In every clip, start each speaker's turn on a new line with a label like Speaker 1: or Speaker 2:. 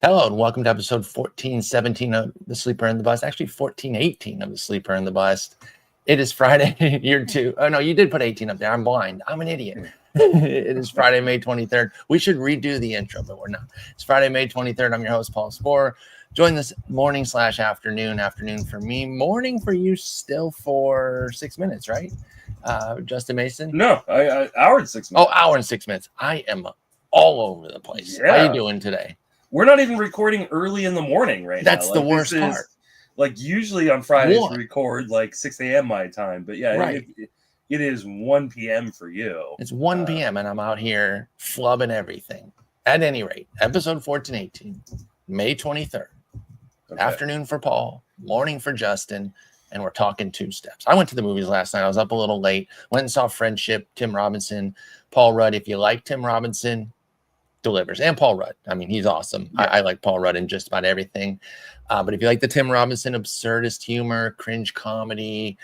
Speaker 1: Hello and welcome to episode 1417 of The Sleeper and the Bust. Actually, 1418 of The Sleeper and the Bust. It is Friday, year two. Oh, no, you did put 18 up there. I'm blind. I'm an idiot. It is Friday, May 23rd. We should redo the intro, but we're not. It's Friday, May 23rd. I'm your host, Paul Sporer. Join this morning/afternoon. Afternoon for me. Morning for you still for 6 minutes, right? Justin Mason?
Speaker 2: No, hour and 6 minutes.
Speaker 1: Oh, hour and 6 minutes. I am all over the place.
Speaker 2: Yeah.
Speaker 1: How you doing today?
Speaker 2: We're not even recording early in the morning right
Speaker 1: That's
Speaker 2: now.
Speaker 1: the worst part.
Speaker 2: Like usually on Fridays we record like 6 a.m. my time, but yeah,
Speaker 1: right.
Speaker 2: it is 1 p.m. for you.
Speaker 1: It's 1 p.m. and I'm out here flubbing everything. At any rate, episode 1418, May 23rd. Okay. Afternoon for Paul, morning for Justin, and we're talking two steps. I went to the movies last night. I was up a little late. Went and saw Friendship, Tim Robinson, Paul Rudd. If you like Tim Robinson, delivers. And Paul Rudd. I mean, he's awesome. Yeah. I like Paul Rudd in just about everything. But if you like the Tim Robinson absurdist humor, cringe comedy,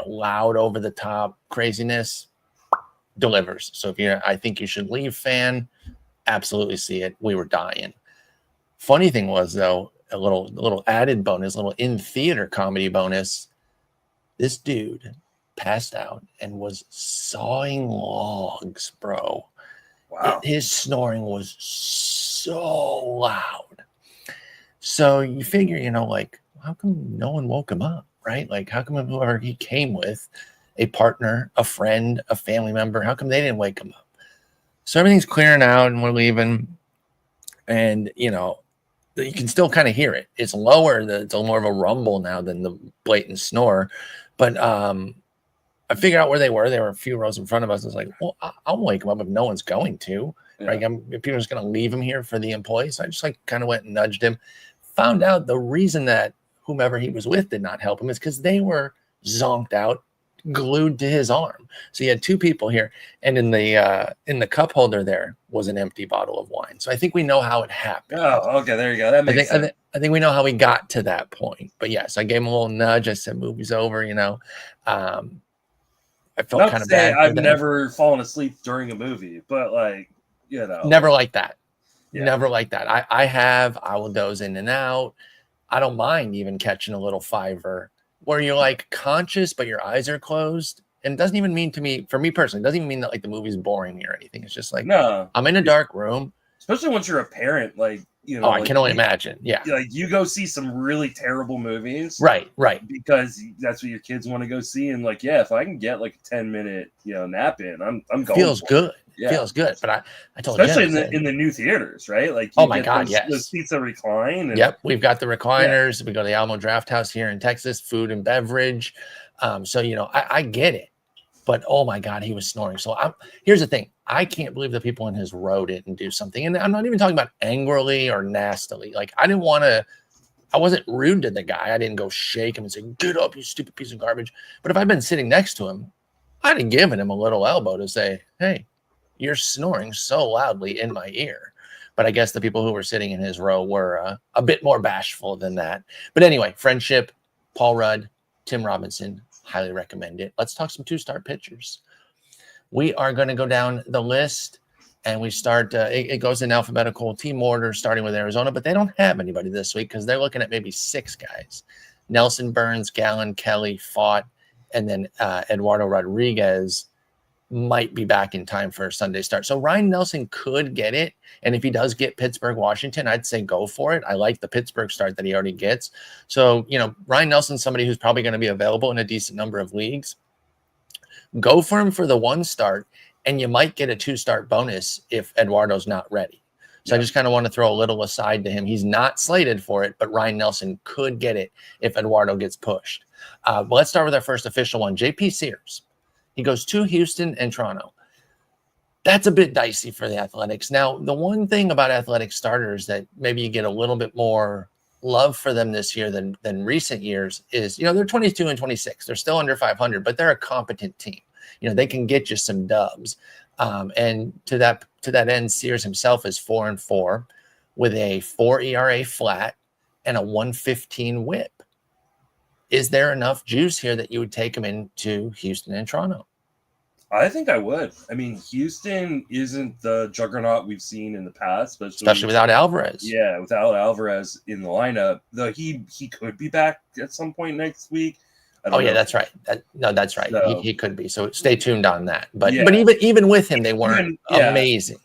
Speaker 1: loud over the top craziness, delivers. So if you're I Think You Should Leave fan, absolutely see it. We were dying. Funny thing was, though, a little added bonus, little in theater comedy bonus. This dude passed out and was sawing logs, bro.
Speaker 2: Wow.
Speaker 1: His snoring was so loud. So you figure, how come no one woke him up, right? Like, how come whoever he came with, a partner, a friend, a family member, how come they didn't wake him up? So everything's clearing out and we're leaving. And, you can still kind of hear it. It's lower. It's more of a rumble now than the blatant snore. But I figured out where they were. They were a few rows in front of us. I was like, well, I'll wake them up if no one's going to. Yeah. Right? If people are just going to leave him here for the employees. So I just kind of went and nudged him. Found out the reason that whomever he was with did not help him is because they were zonked out, glued to his arm. So you had two people here, and in the cup holder there was an empty bottle of wine. So I think we know how it happened.
Speaker 2: Oh, okay, there you go. That makes sense.
Speaker 1: I think we know how we got to that point. But yes, I gave him a little nudge. I said, "Movie's over," I felt kind of bad.
Speaker 2: I've never fallen asleep during a movie, but
Speaker 1: never like that. Yeah. Never like that. I will doze in and out. I don't mind even catching a little fiver where you're like conscious, but your eyes are closed. And it doesn't even mean for me personally, it doesn't even mean that like the movie's boring me or anything. It's just like, no, I'm in a dark room.
Speaker 2: Especially once you're a parent,
Speaker 1: I can only imagine. Yeah.
Speaker 2: Like you go see some really terrible movies.
Speaker 1: Right.
Speaker 2: Because that's what your kids want to go see. And if I can get like a 10-minute, nap in, I'm going.
Speaker 1: Feels good. Yeah. Feels good. But I told
Speaker 2: especially in the new theaters, right? Like,
Speaker 1: oh my God, yes.
Speaker 2: Those seats that recline.
Speaker 1: Yep. We've got the recliners. Yeah. We go to the Alamo Draft House here in Texas, food and beverage. So, I get it. But oh my God, he was snoring. So here's the thing. I can't believe the people in his row didn't do something. And I'm not even talking about angrily or nastily. Like I wasn't rude to the guy. I didn't go shake him and say, "Get up, you stupid piece of garbage." But if I'd been sitting next to him, I'd have given him a little elbow to say, "Hey, you're snoring so loudly in my ear." But I guess the people who were sitting in his row were a bit more bashful than that. But anyway, Friendship, Paul Rudd, Tim Robinson, highly recommend it. Let's talk some two-star pitchers. We are going to go down the list, and we start. It goes in alphabetical team order, starting with Arizona, but they don't have anybody this week because they're looking at maybe 6 guys: Nelson, Burns, Gallen, Kelly, Fott, and then Eduardo Rodriguez might be back in time for a Sunday start. So Ryan Nelson could get it, and if he does get Pittsburgh, Washington, I'd say go for it. I like the Pittsburgh start that he already gets. So Ryan Nelson's somebody who's probably going to be available in a decent number of leagues. Go for him for the 1 start, and you might get a 2-start bonus if Eduardo's not ready. So I just kind of want to throw a little aside to him. He's not slated for it, but Ryan Nelson could get it if Eduardo gets pushed. But let's start with our first official one, JP Sears. He goes to Houston and Toronto. That's a bit dicey for the Athletics. Now, the one thing about Athletic starters that maybe you get a little bit more love for them this year than recent years is, they're 22 and 26. They're still under 500, but they're a competent team. They can get you some dubs. And to that end, Sears himself is 4-4 with a 4 ERA flat and a 115 whip. Is there enough juice here that you would take him into Houston and Toronto?
Speaker 2: I think I would. I mean, Houston isn't the juggernaut we've seen in the past,
Speaker 1: especially without Alvarez.
Speaker 2: Yeah, without Alvarez in the lineup. Though he could be back at some point next week. I don't know.
Speaker 1: That's right. That's right.
Speaker 2: So,
Speaker 1: he could be. So stay tuned on that. But
Speaker 2: yeah.
Speaker 1: but even with him, they weren't amazing.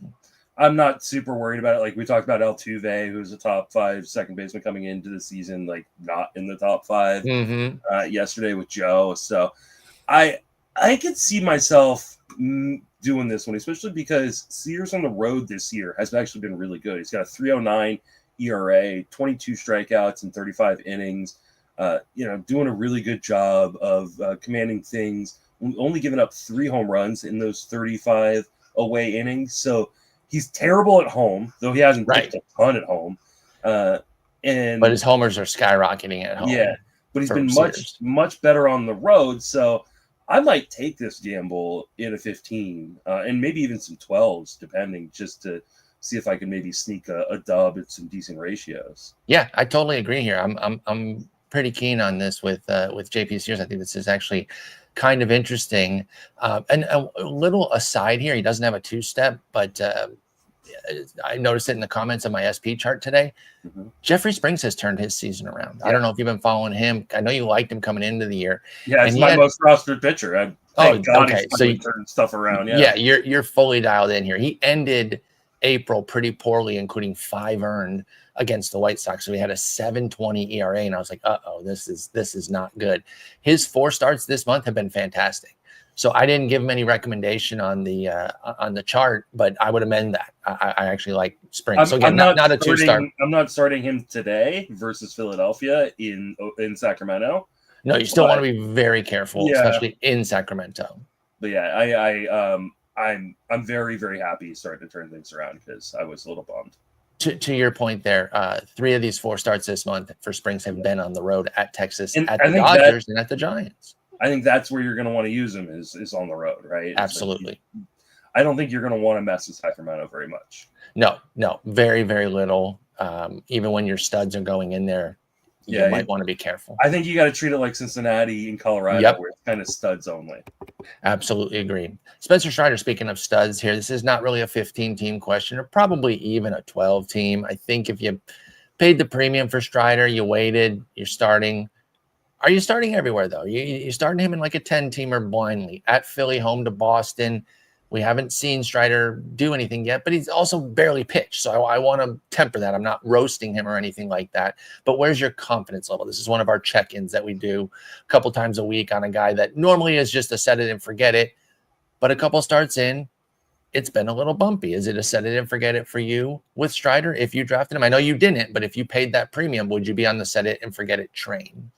Speaker 2: I'm not super worried about it. Like we talked about Altuve, who's a top 5 second baseman coming into the season, like not in the top 5 yesterday with Joe. So I could see myself doing this one, especially because Sears on the road this year has actually been really good. He's got a 3.09 ERA, 22 strikeouts in 35 innings. Doing a really good job of commanding things. Only giving up 3 home runs in those 35 away innings. So he's terrible at home, though he hasn't pitched a ton at home. But
Speaker 1: his homers are skyrocketing at home.
Speaker 2: Yeah, but he's been much better on the road. So I might take this gamble in a 15 and maybe even some 12s, depending, just to see if I can maybe sneak a dub at some decent ratios.
Speaker 1: Yeah, I totally agree here. I'm pretty keen on this with JP Sears. I think this is actually kind of interesting. And a little aside here, he doesn't have a 2-step, but I noticed it in the comments of my SP chart today. Jeffrey Springs has turned his season around. I don't know if you've been following him. I know you liked him coming into the year.
Speaker 2: Yeah, it's my most rostered pitcher. Thank God he's turned stuff around.
Speaker 1: Yeah, you're fully dialed in here. He ended April pretty poorly, including 5 earned against the White Sox. So he had a 7.20 ERA, and I was like, this is not good. His 4 starts this month have been fantastic. So I didn't give him any recommendation on the chart, but I would amend that. I actually like Springs. So again, not a 2-star.
Speaker 2: I'm not starting him today versus Philadelphia in Sacramento.
Speaker 1: No, you still want to be very careful, especially in Sacramento.
Speaker 2: But yeah, I'm very, very happy he's starting to turn things around because I was a little bummed.
Speaker 1: To your point there, 3 of these 4 starts this month for Springs have been on the road at Texas, at the Dodgers, and at the Giants.
Speaker 2: I think that's where you're going to want to use him is on the road, right?
Speaker 1: Absolutely.
Speaker 2: I don't think you're going to want to mess with Sacramento very much.
Speaker 1: No, very, very little. Even when your studs are going in there, you might want to be careful.
Speaker 2: I think you got to treat it like Cincinnati in Colorado, where it's kind of studs only.
Speaker 1: Absolutely agree. Spencer Strider, speaking of studs here, this is not really a 15-team question, or probably even a 12-team. I think if you paid the premium for Strider, you waited, you're starting. Are you starting everywhere, though? You're starting him in like a 10-teamer blindly. At Philly, home to Boston. We haven't seen Strider do anything yet, but he's also barely pitched. So I want to temper that. I'm not roasting him or anything like that. But where's your confidence level? This is one of our check-ins that we do a couple times a week on a guy that normally is just a set it and forget it. But a couple starts in, it's been a little bumpy. Is it a set it and forget it for you with Strider? If you drafted him, I know you didn't, but if you paid that premium, would you be on the set it and forget it train?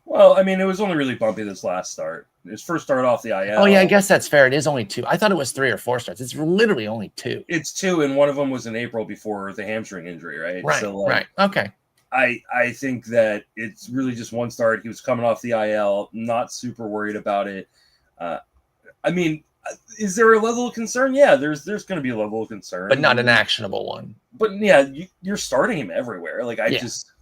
Speaker 2: Well, I mean, it was only really bumpy this last start. His first start off the IL.
Speaker 1: Oh, yeah, I guess that's fair. It is only 2. I thought it was 3 or 4 starts. It's literally only 2.
Speaker 2: It's 2, and one of them was in April before the hamstring injury, right?
Speaker 1: Right,
Speaker 2: so,
Speaker 1: right. Okay.
Speaker 2: I think that it's really just 1 start. He was coming off the IL, not super worried about it. I mean, is there a level of concern? Yeah, there's going to be a level of concern.
Speaker 1: But not an actionable one.
Speaker 2: But, yeah, you're starting him everywhere. Like,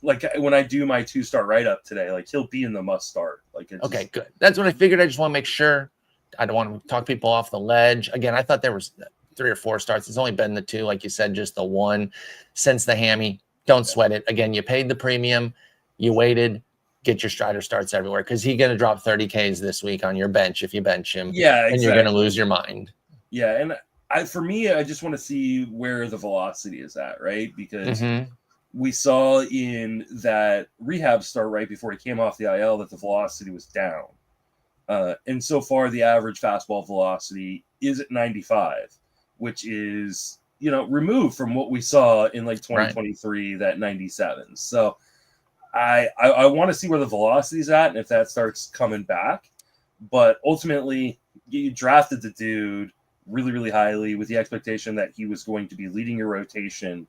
Speaker 2: like when I do my 2-star write-up today, like, he'll be in the must-start. Like,
Speaker 1: okay, good. That's what I figured. I just want to make sure. I don't want to talk people off the ledge. Again, I thought there was 3 or 4 starts. It's only been the 2, like you said, just the 1 since the hammy. Don't sweat it. Again, you paid the premium. You waited. Get your Strider starts everywhere because he's going to drop 30 Ks this week on your bench if you bench him.
Speaker 2: Yeah, exactly.
Speaker 1: And you're going to lose your mind.
Speaker 2: Yeah, and for me, I just want to see where the velocity is at, right? Because we saw in that rehab start right before he came off the IL that the velocity was down. And so far, the average fastball velocity is at 95, which is, removed from what we saw in like 2023, that 97. So I want to see where the velocity is at and if that starts coming back. But ultimately, you drafted the dude really, really highly with the expectation that he was going to be leading your rotation,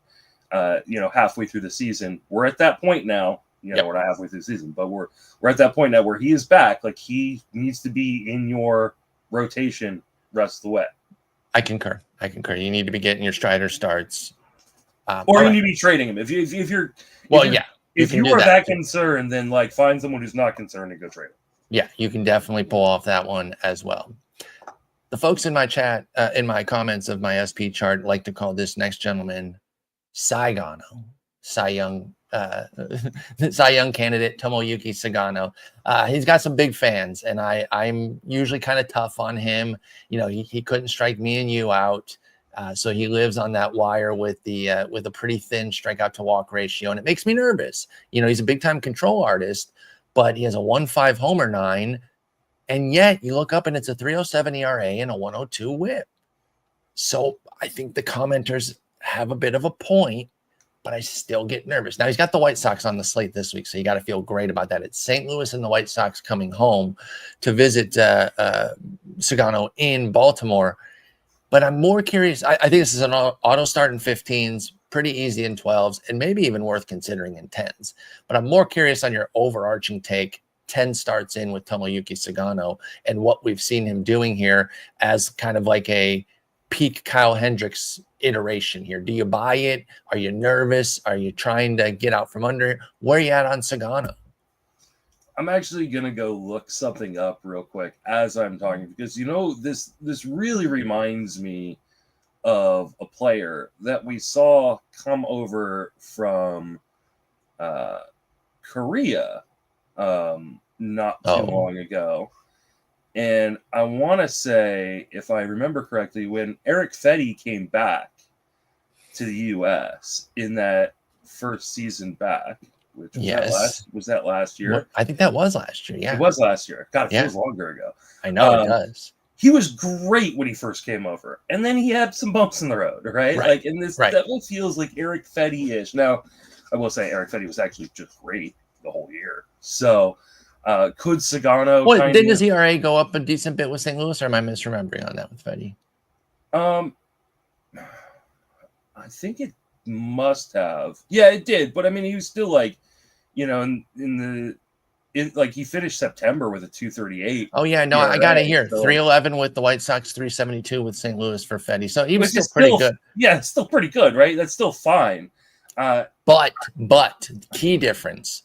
Speaker 2: halfway through the season. We're at that point now. We're not halfway through the season, but we're at that point now where he is back. Like, he needs to be in your rotation rest of the way.
Speaker 1: I concur. You need to be getting your Strider starts.
Speaker 2: Or you need to be trading him. If you're if you are that concerned, then like find someone who's not concerned and go trade him.
Speaker 1: Yeah, you can definitely pull off that one as well. The folks in my chat, in my comments of my SP chart, like to call this next gentleman Saigano, Cy Young, Cy Young candidate Tomoyuki Sagano. He's got some big fans, and I'm usually kind of tough on him. You know, he couldn't strike me and you out. So he lives on that wire with a pretty thin strikeout to walk ratio, and it makes me nervous. You know, he's a big time control artist, but he has a 1.5 homer 9, and yet you look up and it's a 3.07 ERA and a 1.02 WHIP. So I think the commenters have a bit of a point, but I still get nervous. Now he's got the White Sox on the slate this week, so you got to feel great about that. It's St. Louis and the White Sox coming home to visit Sagano in Baltimore. But I'm more curious. I think this is an auto start in 15s, pretty easy in 12s, and maybe even worth considering in 10s. But I'm more curious on your overarching take, 10 starts in with Tomoyuki Sagano, and what we've seen him doing here as kind of like a peak Kyle Hendricks iteration here. Do you buy it? Are you nervous? Are you trying to get out from under? Where are you at on Sagano?
Speaker 2: I'm actually gonna go look something up real quick as I'm talking, because you know this really reminds me of a player that we saw come over from Korea not too long ago. And I want to say, if I remember correctly, when Eric Fetty came back to the U.S. in that first season back, which was that last year?
Speaker 1: I think that was last year. Yeah,
Speaker 2: it was last year. God, it feels longer ago.
Speaker 1: I know it does.
Speaker 2: He was great when he first came over, and then he had some bumps in the road, right? Like, and this definitely feels like Eric Fetty-ish. Now, I will say Eric Fetty was actually just great the whole year. So, could Sagano?
Speaker 1: Well, didn't his ERA go up a decent bit with St. Louis, or am I misremembering on that with Fetty?
Speaker 2: I think it must have. Yeah, it did. But I mean, he was still like, you know, like he finished September with a 2.38.
Speaker 1: Oh yeah, no, I got it here. So 3.11 with the White Sox, 3.72 with St. Louis for Fetty. So he was still pretty good. Yeah,
Speaker 2: it's still pretty good, right? That's still fine.
Speaker 1: But key difference.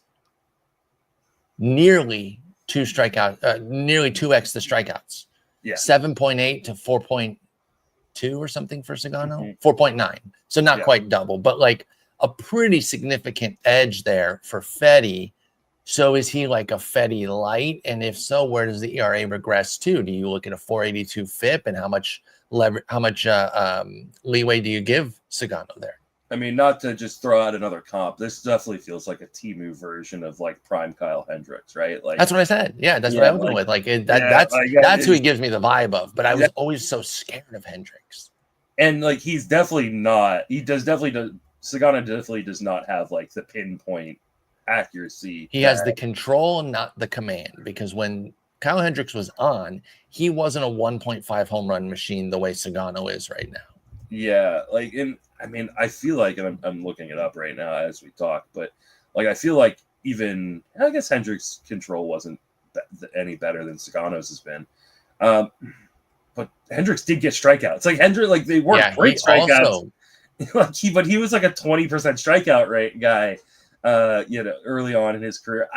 Speaker 1: Nearly 2x the strikeouts.
Speaker 2: Yeah.
Speaker 1: 7.8 to 4.2 or something for Sagano. 4.9. So not quite double, but like a pretty significant edge there for Fetty. So is he like a Fetty light? And if so, where does the ERA regress to? Do you look at a 4.82 FIP, and how much leeway do you give Sagano there?
Speaker 2: I mean, not to just throw out another comp, this definitely feels like a T-Move version of like prime Kyle Hendricks, right? Like
Speaker 1: that's what I said. Yeah, that's what I was going with. Like that's who he gives me the vibe of. But I was always so scared of Hendricks.
Speaker 2: And like he's definitely not. Sagano definitely does not have like the pinpoint accuracy.
Speaker 1: He has the control, not the command. Because when Kyle Hendricks was on, he wasn't a 1.5 home run machine the way Sagano is right now.
Speaker 2: Yeah, like I feel like, and I'm looking it up right now as we talk, but like I feel like even I guess Hendricks' control wasn't any better than Sagano's has been, but Hendricks did get strikeouts. Like Hendricks, like they weren't great strikeouts. But he was like a 20% strikeout rate guy, early on in his career.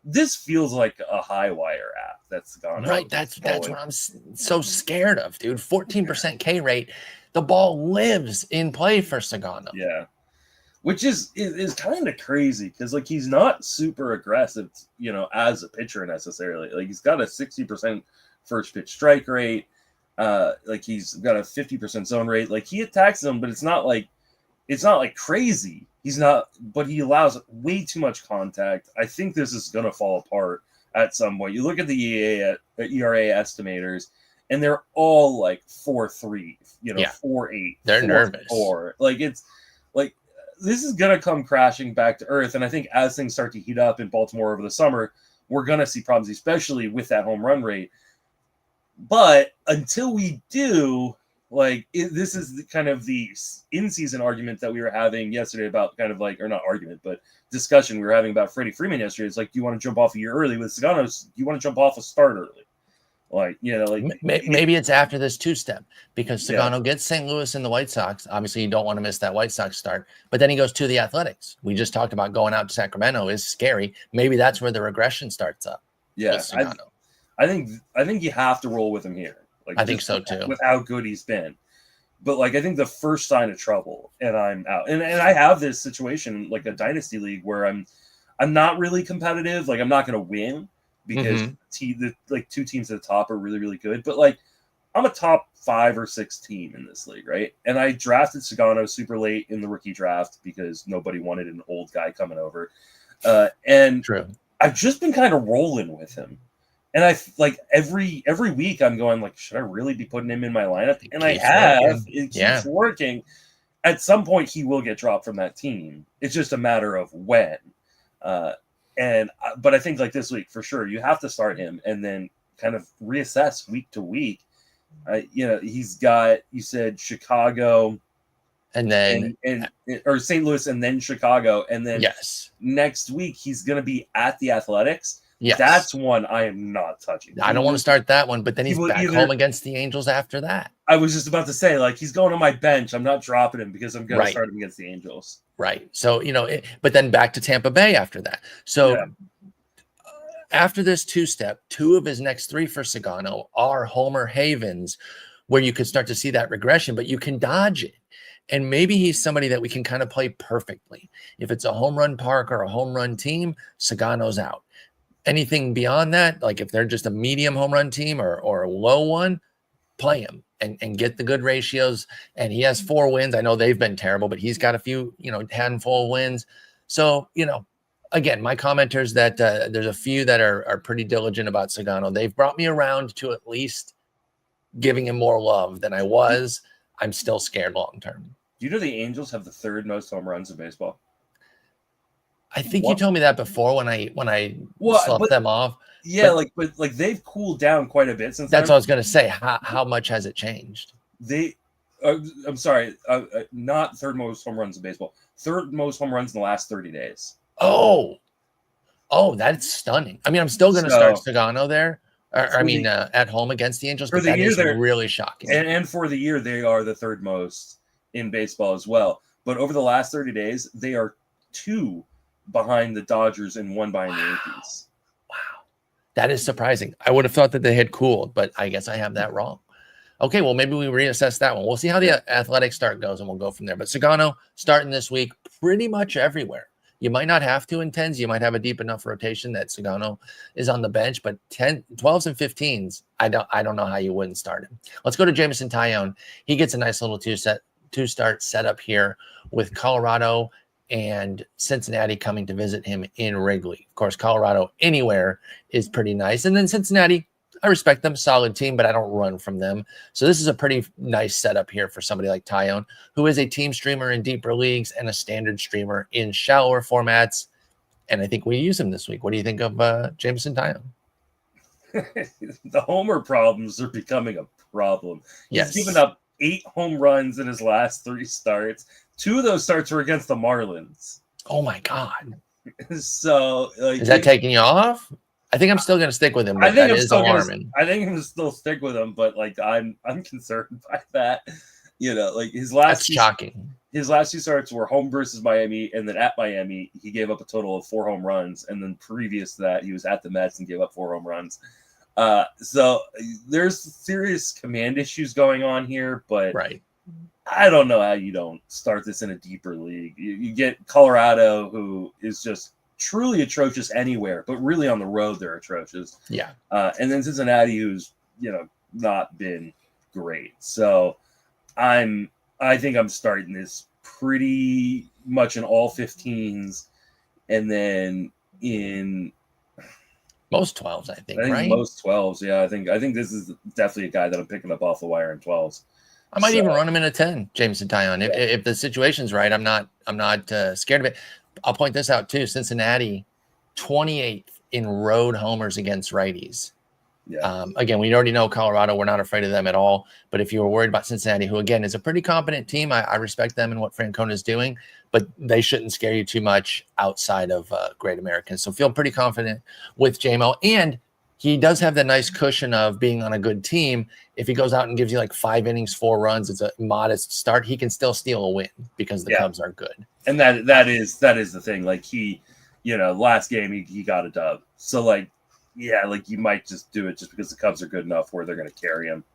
Speaker 2: This feels like a high wire app that's gone.
Speaker 1: Right. That's what I'm so scared of, dude. 14% K rate. The ball lives in play for Sagano.
Speaker 2: Yeah. Which is kind of crazy because like he's not super aggressive, as a pitcher necessarily. Like he's got a 60% first pitch strike rate. Like he's got a 50% zone rate. Like he attacks them, but it's not like crazy. He's not, but he allows way too much contact. I think this is going to fall apart at some point. You look at the ERA estimators, and they're all like 4.3, 4.8.
Speaker 1: They're
Speaker 2: 4,
Speaker 1: nervous.
Speaker 2: 4. Like it's like this is going to come crashing back to earth. And I think as things start to heat up in Baltimore over the summer, we're going to see problems, especially with that home run rate. But until we do, this is kind of the in-season argument that we were having yesterday about kind of like, or not argument, but discussion we were having about Freddie Freeman yesterday. It's like, do you want to jump off a year early with Sagano? Do you want to jump off a start early?
Speaker 1: Maybe it's after this two-step because Sagano gets St. Louis and the White Sox. Obviously, you don't want to miss that White Sox start, but then he goes to the Athletics. We just talked about going out to Sacramento is scary. Maybe that's where the regression starts up.
Speaker 2: Yeah, I think you have to roll with him here. Like,
Speaker 1: I think so too.
Speaker 2: With how good he's been. But like, I think the first sign of trouble, and I'm out. And I have this situation like a dynasty league where I'm not really competitive. Like, I'm not going to win because the like two teams at the top are really, really good. But like, I'm a top 5 or 6 team in this league, right? And I drafted Sagano super late in the rookie draft because nobody wanted an old guy coming over. And
Speaker 1: True.
Speaker 2: I've just been kind of rolling with him. And I like every week I'm going like, should I really be putting him in my lineup? And I have.
Speaker 1: Working.
Speaker 2: It keeps working. At some point, he will get dropped from that team. It's just a matter of when. But I think like this week for sure, you have to start him and then kind of reassess week to week. He's got, you said Chicago,
Speaker 1: and then
Speaker 2: or St. Louis, and then Chicago, and then next week he's going to be at the Athletics. Yes. That's one I am not touching.
Speaker 1: I don't want to start that one, but then he's back home against the Angels after that.
Speaker 2: I was just about to say, like, he's going on my bench. I'm not dropping him because I'm going to start him against the Angels.
Speaker 1: Right. So, but then back to Tampa Bay after that. So after this 2-step, 2 of his next 3 for Sagano are homer havens where you could start to see that regression, but you can dodge it. And maybe he's somebody that we can kind of play perfectly. If it's a home run park or a home run team, Sagano's out. Anything beyond that, like if they're just a medium home run team or a low one, play him and get the good ratios. And he has 4 wins. I know they've been terrible, but he's got a few, handful of wins. So, again, my commenters that there's a few that are pretty diligent about Sagano. They've brought me around to at least giving him more love than I was. I'm still scared long term.
Speaker 2: Do you know the Angels have the 3rd most home runs in baseball?
Speaker 1: I think you told me that before when I slept them off.
Speaker 2: Yeah, but they've cooled down quite a bit since.
Speaker 1: That's what I was going to say. How much has it changed?
Speaker 2: I'm sorry, not 3rd most home runs in baseball. 3rd most home runs in the last 30 days.
Speaker 1: Oh, that's stunning. I mean, I'm still going to start Sagano there. At home against the Angels, but that is really shocking.
Speaker 2: And for the year, they are the 3rd most in baseball as well. But over the last 30 days, they are 2 behind the Dodgers and 1 behind the Yankees.
Speaker 1: Wow. That is surprising. I would have thought that they had cooled, but I guess I have that wrong. Okay, well, maybe we reassess that one. We'll see how the athletic start goes, and we'll go from there. But Sagano starting this week pretty much everywhere. You might not have to in 10s. You might have a deep enough rotation that Sagano is on the bench, but 12s and 15s, I don't know how you wouldn't start him. Let's go to Jameson Taillon. He gets a nice little 2-start setup here with Colorado and Cincinnati coming to visit him in Wrigley. Of course, Colorado anywhere is pretty nice. And then Cincinnati, I respect them, solid team, but I don't run from them. So this is a pretty nice setup here for somebody like Taillon, who is a team streamer in deeper leagues and a standard streamer in shallower formats. And I think we use him this week. What do you think of Jameson Taillon?
Speaker 2: The homer problems are becoming a problem.
Speaker 1: Yes.
Speaker 2: He's given up 8 home runs in his last 3 starts. 2 of those starts were against the Marlins.
Speaker 1: Oh my God.
Speaker 2: So
Speaker 1: is that taking you off? I think I'm still going to stick with him. But I think
Speaker 2: I'm still stick with him, but like I'm concerned by that. His last
Speaker 1: shocking.
Speaker 2: His last 2 starts were home versus Miami, and then at Miami he gave up a total of 4 home runs, and then previous to that he was at the Mets and gave up 4 home runs. So there's serious command issues going on here, but I don't know how you don't start this in a deeper league. You get Colorado, who is just truly atrocious anywhere, but really on the road they're atrocious.
Speaker 1: Yeah.
Speaker 2: And then Cincinnati, who's not been great. So I think I'm starting this pretty much in all 15s, and then in
Speaker 1: most 12s, I think right?
Speaker 2: Most 12s, yeah. I think this is definitely a guy that I'm picking up off the wire in 12s.
Speaker 1: I might even run him in a 10, Jameson Taillon. If the situation's right, I'm not scared of it. I'll point this out too. Cincinnati, 28th in road homers against righties.
Speaker 2: Yeah.
Speaker 1: Again, we already know Colorado. We're not afraid of them at all. But if you were worried about Cincinnati, who again is a pretty competent team, I respect them and what Francona is doing, but they shouldn't scare you too much outside of Great Americans. So feel pretty confident with JMO. And he does have the nice cushion of being on a good team. If he goes out and gives you like 5 innings, 4 runs, it's a modest start. He can still steal a win because the Cubs are good.
Speaker 2: And that is the thing. Like he, last game he got a dub. So like, yeah, like you might just do it just because the Cubs are good enough where they're going to carry him.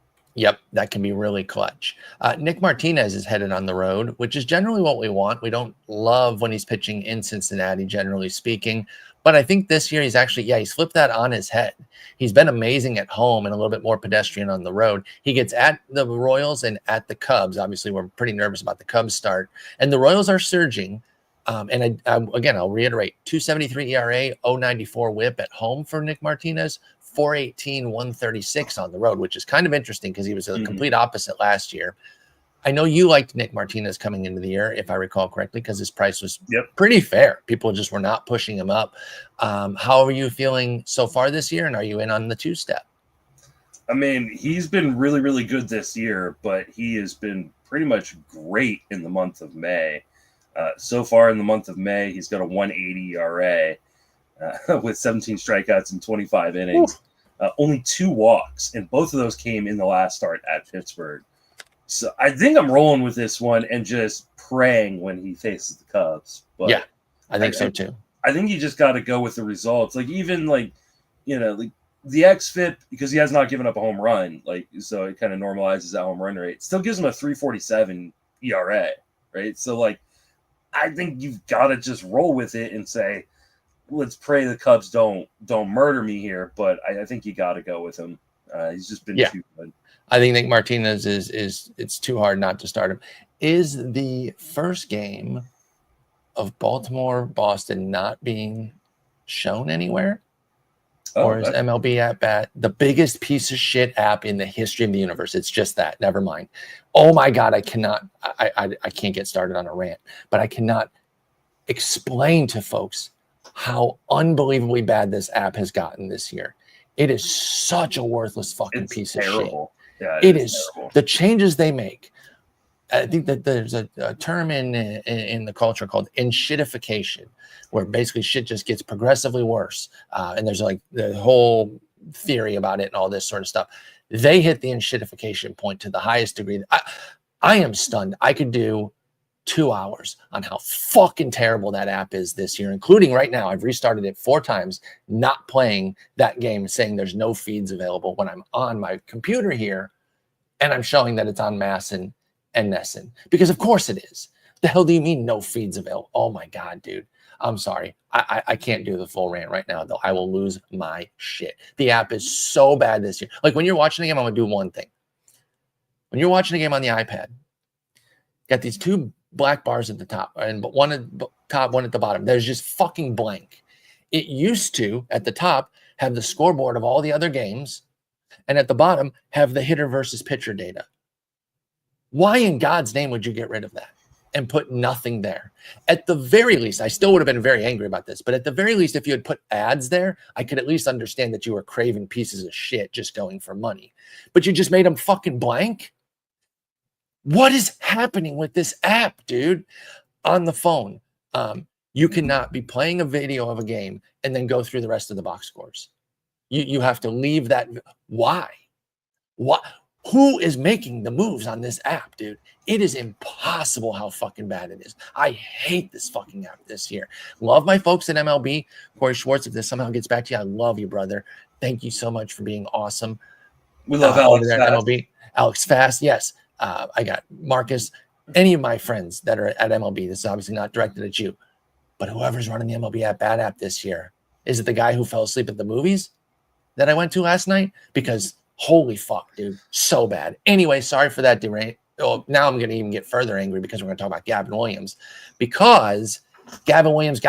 Speaker 1: Yep, that can be really clutch. Nick Martinez is headed on the road, which is generally what we want. We don't love when he's pitching in Cincinnati, generally speaking. But I think this year he's flipped that on his head. He's been amazing at home and a little bit more pedestrian on the road. He gets at the Royals and at the Cubs. Obviously, we're pretty nervous about the Cubs start. And the Royals are surging. Again, I'll reiterate, 2.73 ERA, 0.94 whip at home for Nick Martinez. 418, 136 on the road, which is kind of interesting because he was a complete opposite last year. I know you liked Nick Martinez coming into the year, if I recall correctly, because his price was pretty fair. People just were not pushing him up. How are you feeling so far this year, and are you in on the two-step?
Speaker 2: I mean, he's been really, really good this year, but he has been pretty much great in the month of May. So far in the month of May, he's got a 180 ERA. With 17 strikeouts in 25 innings, only 2 walks, and both of those came in the last start at Pittsburgh. So I think I'm rolling with this one and just praying when he faces the Cubs. But
Speaker 1: yeah, I think so too.
Speaker 2: I think you just got to go with the results. Like even like the xFIP, because he has not given up a home run, so it kind of normalizes that home run rate. Still gives him a 3.47 ERA, right? So like I think you've got to just roll with it and say, let's pray the Cubs don't murder me here, but I think you got to go with him. He's just been too good.
Speaker 1: I think Nick Martinez is it's too hard not to start him. Is the first game of Baltimore-Boston not being shown anywhere? Or is MLB at bat the biggest piece of shit app in the history of the universe? It's just that. Never mind. Oh my God, I can't get started on a rant, but I cannot explain to folks how unbelievably bad this app has gotten this year. It is such a worthless fucking piece of shit.
Speaker 2: Yeah,
Speaker 1: it is terrible. The changes they make. I think that there's a term in the culture called enshittification, where basically shit just gets progressively worse. And there's like the whole theory about it and all this sort of stuff. They hit the enshittification point to the highest degree. I am stunned. I could do 2 hours on how fucking terrible that app is this year, including right now. I've restarted it 4 times, not playing that game, saying there's no feeds available when I'm on my computer here, and I'm showing that it's on Masson and Nesson, because of course it is. The hell do you mean no feeds available? Oh my God, dude. I'm sorry. I can't do the full rant right now, though. I will lose my shit. The app is so bad this year. Like when you're watching a game, I'm going to do one thing. When you're watching a game on the iPad, got these 2 black bars at the top, and one at the top, one at the bottom. There's just fucking blank. It used to, at the top, have the scoreboard of all the other games, and at the bottom, have the hitter versus pitcher data. Why in God's name would you get rid of that and put nothing there? At the very least, I still would have been very angry about this, but at the very least, if you had put ads there, I could at least understand that you were craving pieces of shit just going for money. But you just made them fucking blank? What is happening with this app, dude? On the phone, you cannot be playing a video of a game and then go through the rest of the box scores. You have to leave that. Why? What? Who is making the moves on this app, dude? It is impossible how fucking bad it is. I hate this fucking app this year. Love my folks at MLB. Corey Schwartz, if this somehow gets back to you, I love you, brother. Thank you so much for being awesome.
Speaker 2: We love Alex
Speaker 1: there at MLB. Alex Fast, yes. I got Marcus, any of my friends that are at MLB. This is obviously not directed at you, but whoever's running the MLB app bad app this year, is it the guy who fell asleep at the movies that I went to last night? Because holy fuck, dude, so bad. Anyway, sorry for that derail. Oh, now I'm going to even get further angry because we're going to talk about Gavin Williams, because Gavin Williams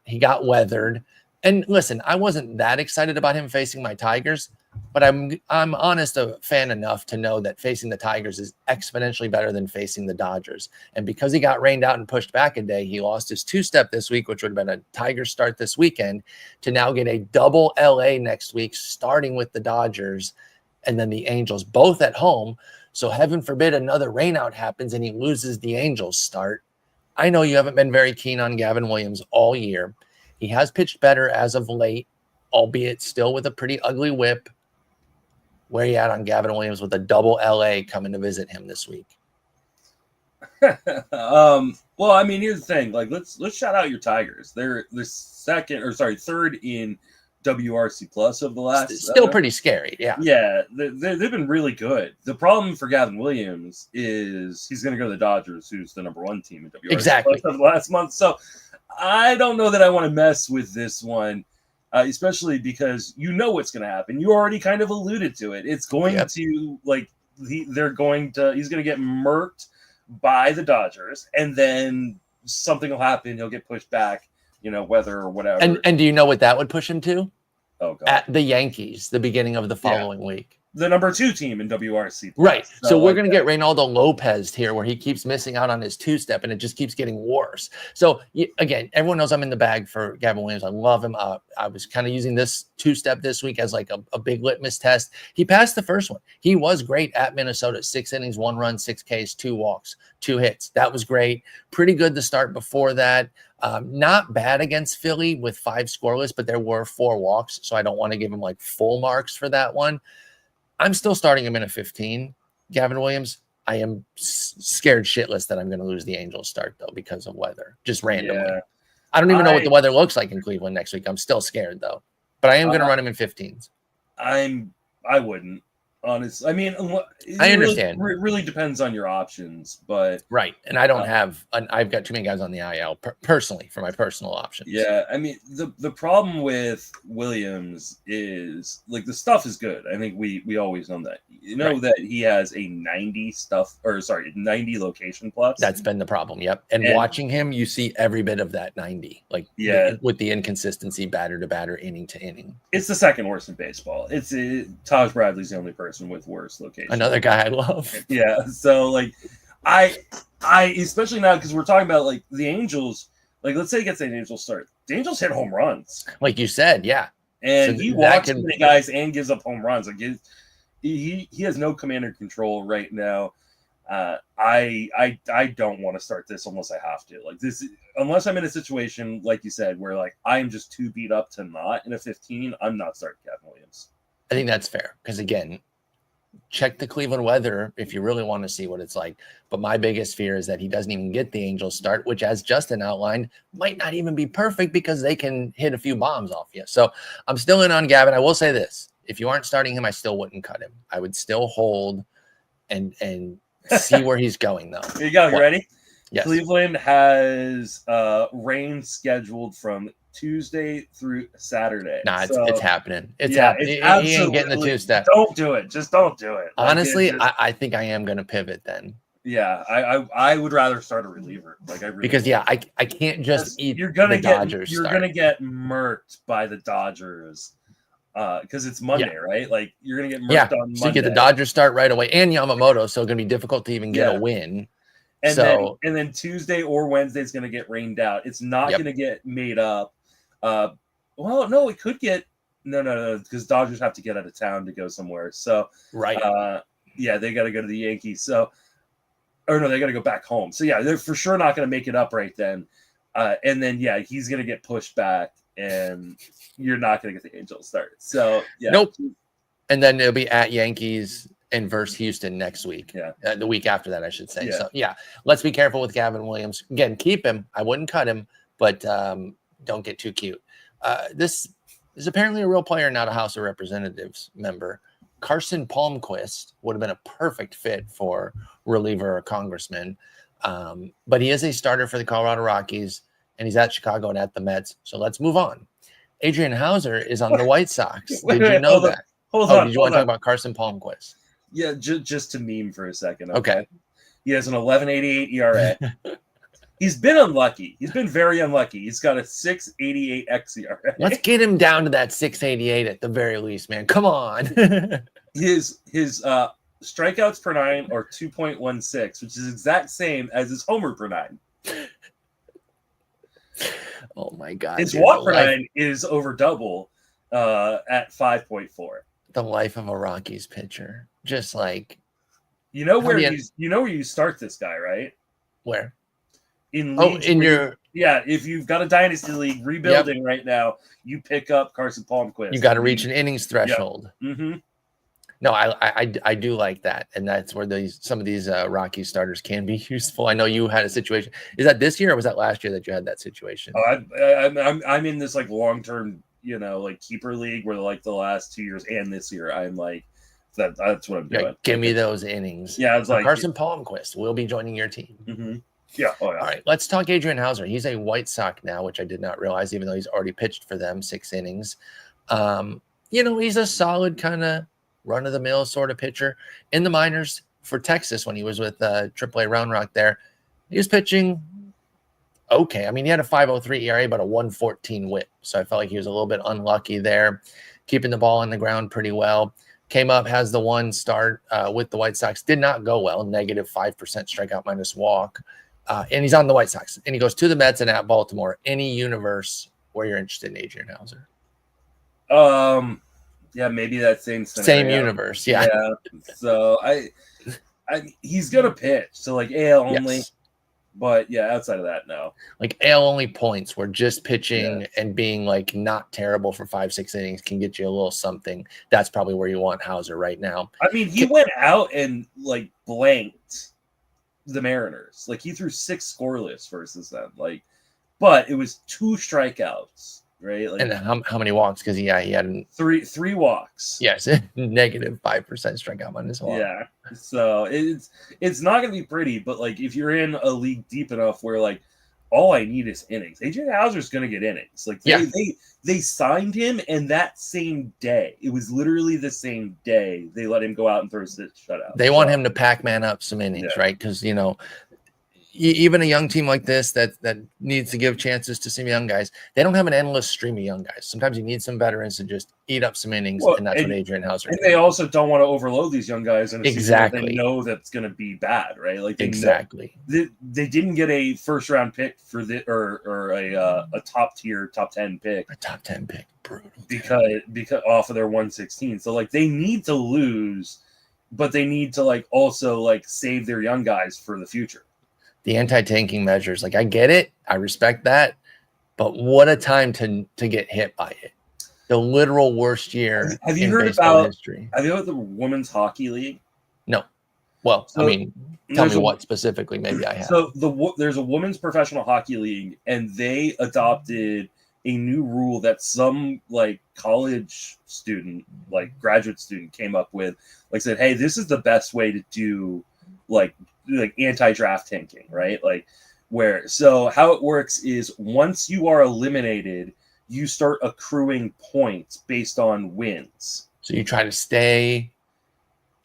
Speaker 1: he got weathered. And listen, I wasn't that excited about him facing my Tigers, but I'm honest a fan enough to know that facing the Tigers is exponentially better than facing the Dodgers. And because he got rained out and pushed back a day, he lost his 2-step this week, which would have been a Tigers start this weekend, to now get a double LA next week, starting with the Dodgers and then the Angels, both at home. So heaven forbid another rainout happens and he loses the Angels start. I know you haven't been very keen on Gavin Williams all year. He has pitched better as of late, albeit still with a pretty ugly whip. Where are you at on Gavin Williams with a double LA coming to visit him this week?
Speaker 2: Well, I mean, here's the thing. Like, let's shout out your Tigers. They're third in WRC plus of the last.
Speaker 1: Still pretty scary. Yeah.
Speaker 2: Yeah, they've been really good. The problem for Gavin Williams is he's going to go to the Dodgers, who's the number 1 team in WRC
Speaker 1: Exactly.
Speaker 2: plus of the last month. So I don't know that I want to mess with this one, especially because you know what's going to happen. You already kind of alluded to it. It's going to he's going to get murked by the Dodgers, and then something will happen. He'll get pushed back, weather or whatever.
Speaker 1: And do you know what that would push him to?
Speaker 2: Oh, God.
Speaker 1: At the Yankees, the beginning of the following week.
Speaker 2: The number 2 team in WRC.
Speaker 1: Right. So we're going to get Reynaldo Lopez here, where he keeps missing out on his 2-step, and it just keeps getting worse. So again, everyone knows I'm in the bag for Gavin Williams. I love him. I was kind of using this 2-step this week as like a big litmus test. He passed the first one. He was great at Minnesota. 6 innings, 1 run, 6 Ks, 2 walks, 2 hits. That was great. Pretty good the start before that. Not bad against Philly with 5 scoreless, but there were 4 walks. So I don't want to give him like full marks for that one. I'm still starting him in a 15. Gavin Williams, I am scared shitless that I'm going to lose the Angels start, though, because of weather, just randomly. Yeah. I don't even know what the weather looks like in Cleveland next week. I'm still scared, though. But I am going to run him in 15s.
Speaker 2: I wouldn't. Honestly, I mean,
Speaker 1: I understand.
Speaker 2: It really depends on your options, but
Speaker 1: right. And I don't have. I've got too many guys on the IL personally for my personal options.
Speaker 2: Yeah, I mean, the problem with Williams is like the stuff is good. I think we always know that. That he has a 90 location plus.
Speaker 1: That's been the problem. Yep. And watching him, you see every bit of that 90. Like with the inconsistency, batter to batter, inning to inning.
Speaker 2: It's the second worst in baseball. Taj Bradley's the only person with worse location.
Speaker 1: Another guy I love.
Speaker 2: Yeah. So like I especially now because we're talking about like the Angels, like let's say he gets an Angels start. The Angels hit home runs.
Speaker 1: Like you said, yeah.
Speaker 2: And so he walks many guys and gives up home runs. Like he has no command or control right now. I don't want to start this unless I have to. Like this, unless I'm in a situation like you said where like I am just too beat up to not in a 15. I'm not starting Gavin Williams.
Speaker 1: I think that's fair because again, check the Cleveland weather if you really want to see what it's like. But my biggest fear is that he doesn't even get the Angels start, which, as Justin outlined, might not even be perfect because they can hit a few bombs off you. So I'm still in on Gavin. I will say this: if you aren't starting him, I still wouldn't cut him. I would still hold and see where he's going, though.
Speaker 2: Here you go. You ready?
Speaker 1: Yes.
Speaker 2: Cleveland has rain scheduled from Tuesday through Saturday.
Speaker 1: Nah, it's happening. It's happening. He ain't getting the 2-step.
Speaker 2: Don't do it. Just don't do it.
Speaker 1: Honestly, I think I am going to pivot then.
Speaker 2: Yeah, I would rather start a reliever. Like I really
Speaker 1: because I can't just eat Dodgers.
Speaker 2: You're gonna get murked by the Dodgers. Because it's Monday, right? Like you're gonna get murked on Monday.
Speaker 1: So you get the Dodgers start right away and Yamamoto, so it's gonna be difficult to even get a win.
Speaker 2: And then Tuesday or Wednesday is gonna get rained out. It's not gonna get made up. Well, no, it could get no, because Dodgers have to get out of town to go somewhere. So
Speaker 1: right,
Speaker 2: they got to go to the Yankees. So, or no, they got to go back home. So yeah, they're for sure not going to make it up right then. And then he's going to get pushed back, and you're not going to get the Angels start. So yeah,
Speaker 1: nope. And then it'll be at Yankees and versus Houston next week.
Speaker 2: Yeah,
Speaker 1: the week after that, I should say. So let's be careful with Gavin Williams. Again, keep him. I wouldn't cut him, but don't get too cute. This is apparently a real player, not a House of Representatives member. Carson Palmquist would have been a perfect fit for reliever or congressman, but he is a starter for the Colorado Rockies, and he's at Chicago and at the Mets. So let's move on. Adrian Hauser is on the White Sox. Did you know that?
Speaker 2: Hold on.
Speaker 1: Did you want to talk about Carson Palmquist?
Speaker 2: Yeah, just to meme for a second. Okay. He has an 11.88 ERA. He's been unlucky. He's been very unlucky. He's got a 6.88 xERA.
Speaker 1: Let's get him down to that 6.88 at the very least, man. Come on.
Speaker 2: his strikeouts per 9 are 2.16, which is exact same as his homer per 9.
Speaker 1: Oh my God.
Speaker 2: His walk per 9 is over double at 5.4.
Speaker 1: The life of a Rockies pitcher. Just like
Speaker 2: where you start this guy, right?
Speaker 1: Where?
Speaker 2: If you've got a dynasty league rebuilding right now, you pick up Carson Palmquist.
Speaker 1: You got to reach an innings threshold.
Speaker 2: Yep. Mm-hmm.
Speaker 1: No, I do like that, and that's where some of these Rocky starters can be useful. I know you had a situation. Is that this year or was that last year that you had that situation?
Speaker 2: I'm in this like long-term like keeper league where like the last 2 years and this year, I'm like, that's what I'm doing.
Speaker 1: Give me those innings.
Speaker 2: Yeah, it's like
Speaker 1: Carson Palmquist will be joining your team.
Speaker 2: Mm-hmm. Yeah. Oh, yeah.
Speaker 1: All right, let's talk Adrian Hauser. He's a White Sox now, which I did not realize, even though he's already pitched for them 6 innings. He's a solid kind of run-of-the-mill sort of pitcher. In the minors for Texas when he was with AAA Round Rock there, he was pitching okay. I mean, he had a 5.03 ERA, but a 1.14 whip. So I felt like he was a little bit unlucky there, keeping the ball on the ground pretty well. Came up, has the one start with the White Sox. Did not go well, -5% strikeout minus walk. And he's on the White Sox. And he goes to the Mets and at Baltimore. Any universe where you're interested in Adrian Hauser?
Speaker 2: Yeah, maybe that same scenario.
Speaker 1: Same universe, yeah.
Speaker 2: So I he's gonna pitch. So like AL only.
Speaker 1: Yes.
Speaker 2: But yeah, outside of that, no.
Speaker 1: Like AL only points where just pitching and being like not terrible for 5-6 innings can get you a little something. That's probably where you want Hauser right now.
Speaker 2: I mean, he went out and like blanked the Mariners. Like he threw 6 scoreless versus them. Like, but it was 2 strikeouts, right? Like,
Speaker 1: and how many walks? Because he had
Speaker 2: three walks.
Speaker 1: Yes, -5% strikeout minus walk.
Speaker 2: Yeah. So it's not gonna be pretty, but like if you're in a league deep enough where like all I need is innings, Adrian Hauser's gonna get innings. Like they signed him, and that same day, it was literally the same day they let him go out and throw 6 shutouts.
Speaker 1: They want him to Pac-Man up some innings, right? Because even a young team like this that needs to give chances to some young guys, they don't have an endless stream of young guys. Sometimes you need some veterans to just eat up some innings, and that's what Adrian Hauser did.
Speaker 2: And they also don't want to overload these young guys in a
Speaker 1: season
Speaker 2: they know that's going to be bad, right? Like
Speaker 1: they
Speaker 2: didn't get a first-round pick for or a top-tier, top 10 pick.
Speaker 1: A top 10 pick, brutal.
Speaker 2: Because off of their 116. So like they need to lose, but they need to like also like save their young guys for the future.
Speaker 1: The anti-tanking measures, like I get it, I respect that, but what a time to get hit by it. The literal worst year.
Speaker 2: Have you heard about
Speaker 1: history?
Speaker 2: Have you heard the Women's Hockey League?
Speaker 1: No. Well, so, I mean, tell me what specifically. Maybe I have.
Speaker 2: So there's a women's professional hockey league, and they adopted a new rule that some like college student, like graduate student, came up with. Like said, hey, this is the best way to do like anti-draft tanking, right? Like so how it works is once you are eliminated, you start accruing points based on wins.
Speaker 1: So you try to stay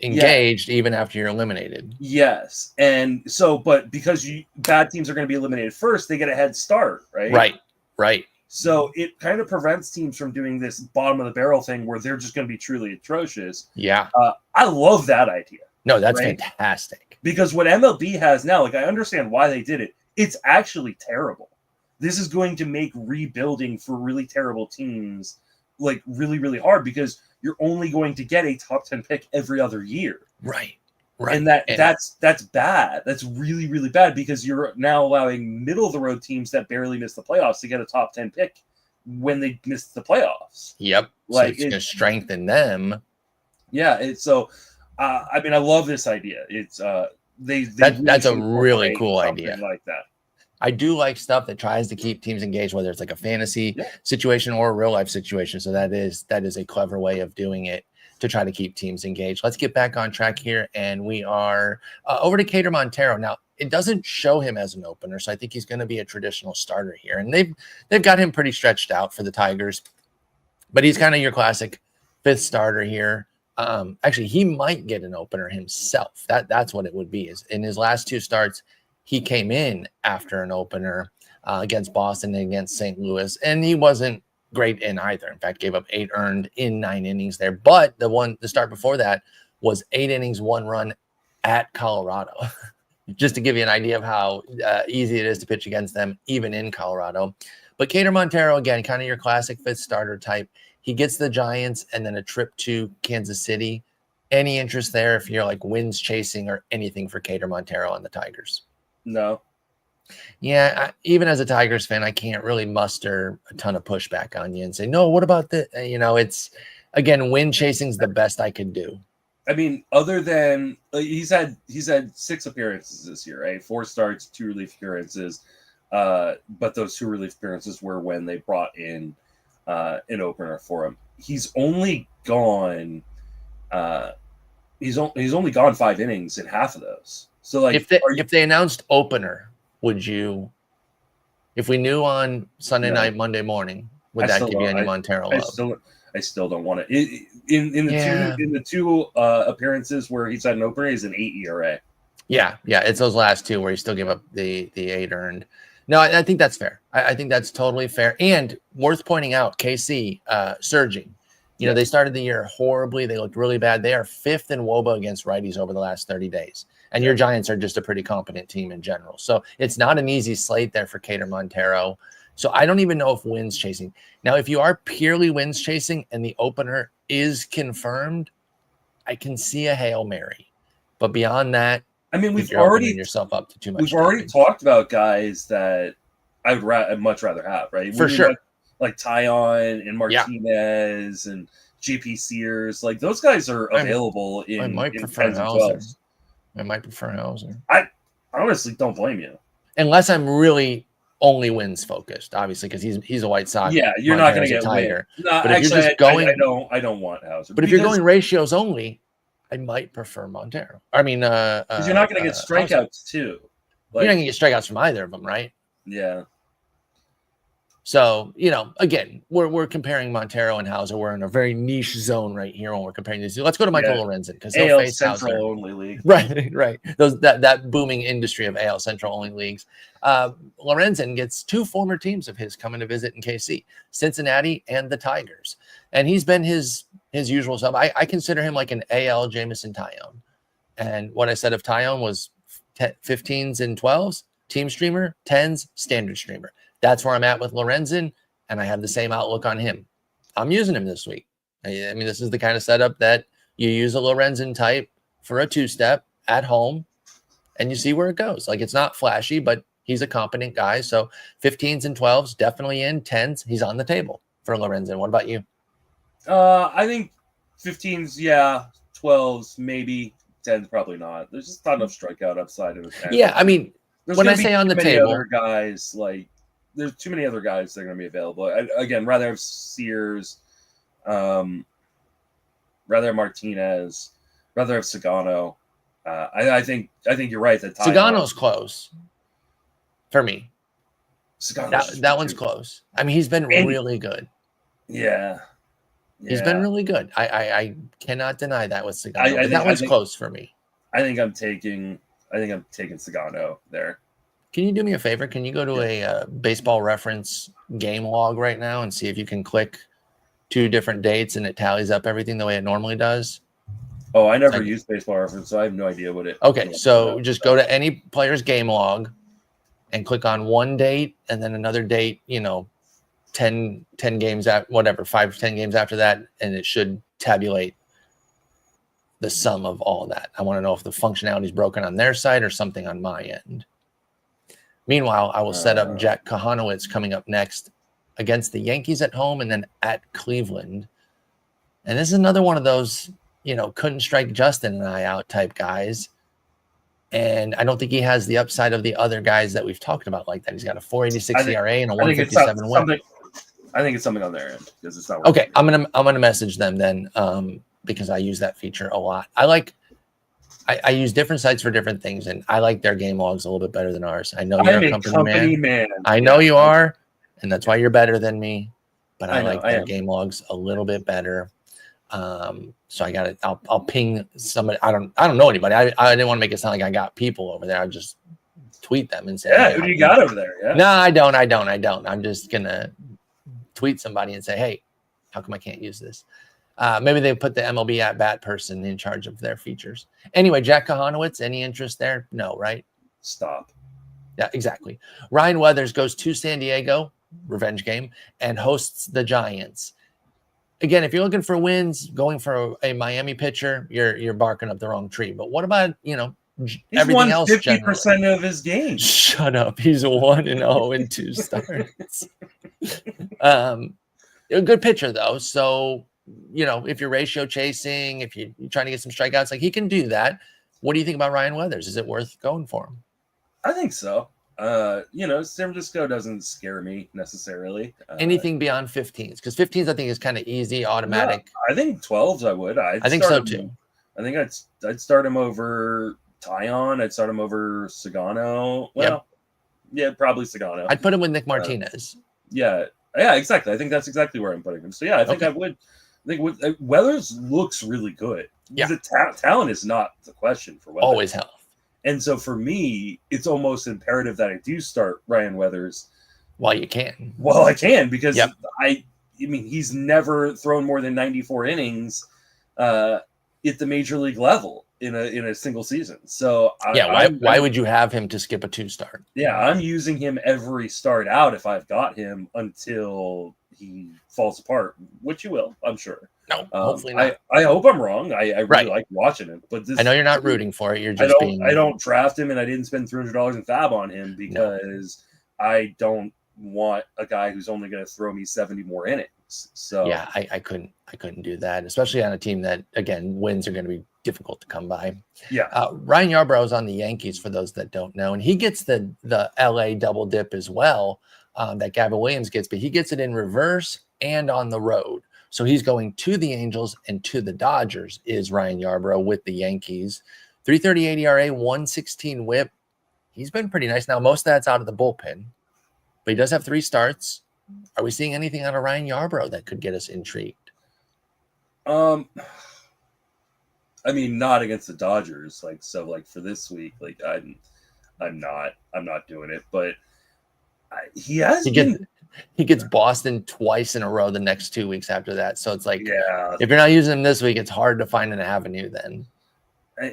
Speaker 1: engaged even after you're eliminated.
Speaker 2: Yes. And so, but because bad teams are going to be eliminated first, they get a head start, right?
Speaker 1: Right.
Speaker 2: So it kind of prevents teams from doing this bottom of the barrel thing where they're just going to be truly atrocious.
Speaker 1: Yeah.
Speaker 2: I love that idea.
Speaker 1: No, that's fantastic.
Speaker 2: Because what MLB has now, like I understand why they did it. It's actually terrible. This is going to make rebuilding for really terrible teams like really, really hard because you're only going to get a top 10 pick every other year.
Speaker 1: Right.
Speaker 2: And that's bad. That's really, really bad because you're now allowing middle of the road teams that barely miss the playoffs to get a top 10 pick when they miss the playoffs.
Speaker 1: Yep. Like so it's going to strengthen them.
Speaker 2: Yeah. I mean, I love this idea. It's
Speaker 1: that's a really cool idea.
Speaker 2: Like that.
Speaker 1: I do like stuff that tries to keep teams engaged, whether it's like a fantasy situation or a real life situation. So that is a clever way of doing it to try to keep teams engaged. Let's get back on track here, and we are over to Cater Montero. Now, it doesn't show him as an opener, so I think he's going to be a traditional starter here, and they've got him pretty stretched out for the Tigers, but he's kind of your classic 5th starter here. Actually, he might get an opener himself. That's what it would be. Is in his last 2 starts, he came in after an opener against Boston and against St. Louis, and he wasn't great in either. In fact, gave up 8 earned in 9 innings there. But the start before that was 8 innings, 1 run at Colorado. Just to give you an idea of how easy it is to pitch against them, even in Colorado. But Cater Montero, again, kind of your classic 5th starter type. He gets the Giants and then a trip to Kansas City. Any interest there if you're like wins chasing or anything for Cater Montero on the Tigers?
Speaker 2: No.
Speaker 1: Yeah, even as a Tigers fan, I can't really muster a ton of pushback on you and say, no, what about the, it's, again, win chasing's the best I could do.
Speaker 2: I mean, other than he's had 6 appearances this year, right? 4 starts, 2 relief appearances. But those 2 relief appearances were when they brought in an opener for him. He's only gone. He's only gone 5 innings in half of those. So like,
Speaker 1: if they announced opener, would you? If we knew on Sunday night, Monday morning, would that give you any Montero love?
Speaker 2: I still don't want it. In the two appearances where he's had an opener, he's an 8 ERA.
Speaker 1: Yeah, it's those last two where he still gave up the 8 earned. No, I think that's fair. I think that's totally fair. And worth pointing out, KC surging. You know, they started the year horribly. They looked really bad. They are 5th in WOBA against righties over the last 30 days. And your Giants are just a pretty competent team in general. So it's not an easy slate there for Kader Montero. So I don't even know if wins chasing. Now, if you are purely wins chasing and the opener is confirmed, I can see a Hail Mary. But beyond that,
Speaker 2: I mean, we've already
Speaker 1: yourself up to too much.
Speaker 2: We've already talked about guys that I'd much rather have, right?
Speaker 1: For sure.
Speaker 2: Like Tyon and Martinez and JP Sears. Like those guys are available in 10s and 12s.
Speaker 1: I might prefer Hauser.
Speaker 2: I honestly don't blame you.
Speaker 1: Unless I'm really only wins focused, obviously, because he's a White Sox.
Speaker 2: Yeah, you're not going to get Tiger. No, but actually, if you're just going, I don't want Hauser.
Speaker 1: But if you're going ratios only, I might prefer Montero. I mean,
Speaker 2: because you're not going to get strikeouts too.
Speaker 1: Like, you're not going to get strikeouts from either of them, right?
Speaker 2: Yeah.
Speaker 1: So, you know, again, we're comparing Montero and Hauser. We're in a very niche zone right here when we're comparing these two. Let's go to Michael Lorenzen because they'll face
Speaker 2: Central
Speaker 1: Hauser.
Speaker 2: Only league.
Speaker 1: Right. That booming industry of AL Central only leagues. Lorenzen gets 2 former teams of his coming to visit in KC, Cincinnati and the Tigers. And he's been his usual self. I consider him like an AL Jameson Tyon. And what I said of Tyon was 15s and 12s, team streamer, 10s, standard streamer. That's where I'm at with Lorenzen, and I have the same outlook on him. I'm using him this week. I mean, this is the kind of setup that you use a Lorenzen type for a 2-step at home, and you see where it goes. Like, it's not flashy, but he's a competent guy. So 15s and 12s, definitely in. 10s, he's on the table for Lorenzen. What about you?
Speaker 2: I think 15s, yeah. 12s, maybe. 10s, probably not. There's just not enough strikeout upside of it.
Speaker 1: Yeah, I mean, when I say on the table,
Speaker 2: other guys like. There's too many other guys that are going to be available. Again, rather have Sears, rather have Martinez, rather have Sagano. I think you're right that
Speaker 1: Sagano's close for me.
Speaker 2: Sagano's
Speaker 1: that one's close. I mean, he's been really good.
Speaker 2: Yeah.
Speaker 1: He's been really good. I cannot deny that with Sagano. That one's close for me.
Speaker 2: I think I'm taking Sagano there.
Speaker 1: Can you do me a favor? Can you go to a baseball reference game log right now and see if you can click 2 different dates and it tallies up everything the way it normally does?
Speaker 2: Oh, I never used baseball reference, so I have no idea what it.
Speaker 1: Okay, so just go to any player's game log and click on one date and then another date, 10 games at whatever, 5 to 10 games after that, and it should tabulate the sum of all that. I want to know if the functionality is broken on their side or something on my end. Meanwhile, I will set up Jack Kahanowitz coming up next against the Yankees at home and then at Cleveland. And this is another one of those, couldn't strike Justin and I out type guys. And I don't think he has the upside of the other guys that we've talked about like that. He's got a 4.86 ERA and a 1.57 win.
Speaker 2: I think it's something on their end because it's not working.
Speaker 1: Okay, I'm gonna message them then because I use that feature a lot. I use different sites for different things, and I like their game logs a little bit better than ours. I know you're a company man. I know you are, and that's why you're better than me. But I like their game logs a little bit better. So I got it. I'll ping somebody. I don't know anybody. I didn't want to make it sound like I got people over there. I just tweet them and say,
Speaker 2: "Yeah, who do you got over there?" Yeah.
Speaker 1: No, I don't. I'm just gonna tweet somebody and say, "Hey, how come I can't use this?" Maybe they put the MLB at bat person in charge of their features. Anyway, Jack Kahanowitz, any interest there? No, right?
Speaker 2: Stop.
Speaker 1: Yeah, exactly. Ryan Weathers goes to San Diego, revenge game, and hosts the Giants. Again, if you're looking for wins, going for a Miami pitcher, you're barking up the wrong tree. But what about, everything else?
Speaker 2: 50% of his games.
Speaker 1: Shut up. He's 1-0 in 2 starts. A good pitcher, though. So, if you're ratio chasing, if you're trying to get some strikeouts, like he can do that. What do you think about Ryan Weathers? Is it worth going for him?
Speaker 2: I think so. San Francisco doesn't scare me necessarily.
Speaker 1: Anything beyond 15s, because 15s I think is kind of easy, automatic.
Speaker 2: I think 12s I would.
Speaker 1: I think so too.
Speaker 2: I think I'd start him over Tyon. I'd start him over Sagano. Well, yeah, probably Sagano.
Speaker 1: I'd put him with Nick Martinez.
Speaker 2: Yeah, exactly. I think that's exactly where I'm putting him. So yeah, I think I would. I think Weathers looks really good.
Speaker 1: Yeah,
Speaker 2: the talent is not the question for Weathers.
Speaker 1: Always health.
Speaker 2: And so for me, it's almost imperative that I do start Ryan Weathers
Speaker 1: while you can.
Speaker 2: Well, I can, because I mean, he's never thrown more than 94 innings at the major league level in a single season. So
Speaker 1: why would you have him to skip a 2-start?
Speaker 2: Yeah, I'm using him every start out if I've got him until he falls apart, which you will, I'm sure.
Speaker 1: No, hopefully not.
Speaker 2: I hope I'm wrong. I really like watching him, but
Speaker 1: I know you're not rooting for it. You're just
Speaker 2: I don't draft him, and I didn't spend $300 in fab on him because I don't want a guy who's only going to throw me 70 more innings. So
Speaker 1: yeah, I couldn't do that, especially on a team that, again, wins are going to be difficult to come by.
Speaker 2: Yeah.
Speaker 1: Ryan Yarbrough is on the Yankees, for those that don't know, and he gets the LA double dip as well that Gavin Williams gets, but he gets it in reverse and on the road. So he's going to the Angels and to the Dodgers is Ryan Yarbrough with the Yankees. 3.38 ERA, 116 whip. He's been pretty nice. Now, most of that's out of the bullpen, but he does have 3 starts. Are we seeing anything out of Ryan Yarbrough that could get us intrigued?
Speaker 2: I mean, not against the Dodgers. Like for this week, like I'm not doing it. But he gets Boston twice in a row the next 2 weeks after that. So it's like, if you're not using him this week, it's hard to find an avenue then.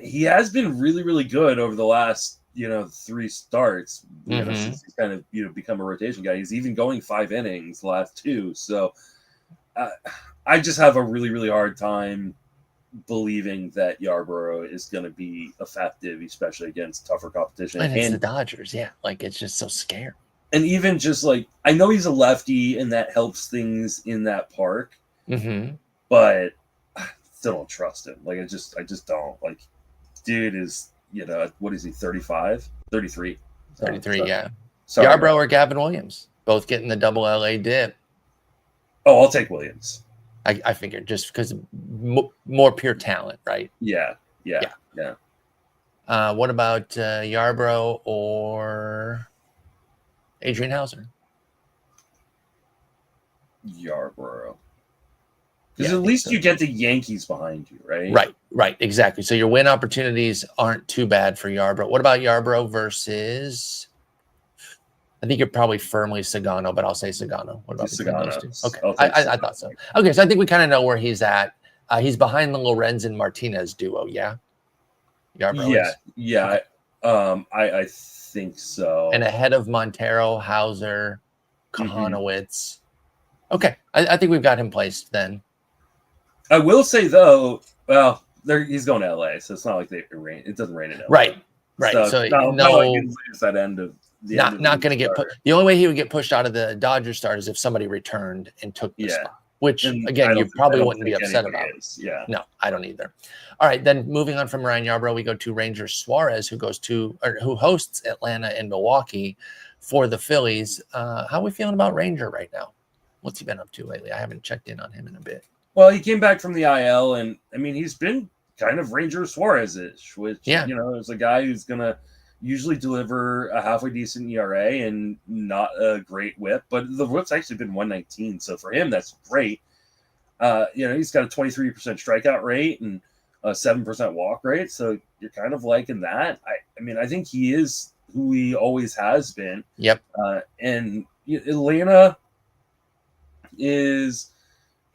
Speaker 2: He has been really, really good over the last 3 starts, since he's kind of become a rotation guy. He's even going 5 innings the last 2. So I just have a really, really hard time believing that Yarbrough is going to be effective, especially against tougher competition.
Speaker 1: And it's the Dodgers, like it's just so scary.
Speaker 2: And even just like, I know he's a lefty and that helps things in that park, but I still don't trust him. Like I just don't. Like, dude is, what is he, 35? 33.
Speaker 1: 33, yeah. Sorry. Yarbrough or Gavin Williams, both getting the double LA dip.
Speaker 2: Oh, I'll take Williams.
Speaker 1: I figured, just because more pure talent, right?
Speaker 2: Yeah.
Speaker 1: What about Yarbrough or Adrian Hauser?
Speaker 2: Yarbrough. Because at least you get the Yankees behind you, right?
Speaker 1: Right, exactly. So your win opportunities aren't too bad for Yarbrough. What about Yarbrough versus? I think you're probably firmly Sagano, but I'll say Sagano. What about Sagano? Okay, I thought so. Okay, so I think we kind of know where he's at. He's behind the Lorenz and Martinez duo, yeah?
Speaker 2: Yarbrough yeah. Okay. I think so.
Speaker 1: And ahead of Montero, Hauser, Kahanowitz. Okay, I think we've got him placed then.
Speaker 2: I will say, though, well, he's going to LA, so it's not like it doesn't rain in LA.
Speaker 1: Right. So
Speaker 2: that end of
Speaker 1: not going to get put. The only way he would get pushed out of the Dodgers start is if somebody returned and took the spot, which again you probably wouldn't be upset about. No, I don't either. All right, then moving on from Ryan Yarbrough, we go to Ranger Suarez, who hosts Atlanta and Milwaukee for the Phillies. How are we feeling about Ranger right now? What's he been up to lately? I haven't checked in on him in a bit.
Speaker 2: Well, he came back from the IL, and I mean he's been kind of Ranger Suarez-ish, which is a guy who's gonna usually deliver a halfway decent ERA and not a great whip, but the whip's actually been 119. So for him, that's great. He's got a 23% strikeout rate and a 7% walk rate. So you're kind of liking that. I mean, I think he is who he always has been.
Speaker 1: Yep.
Speaker 2: And Atlanta is,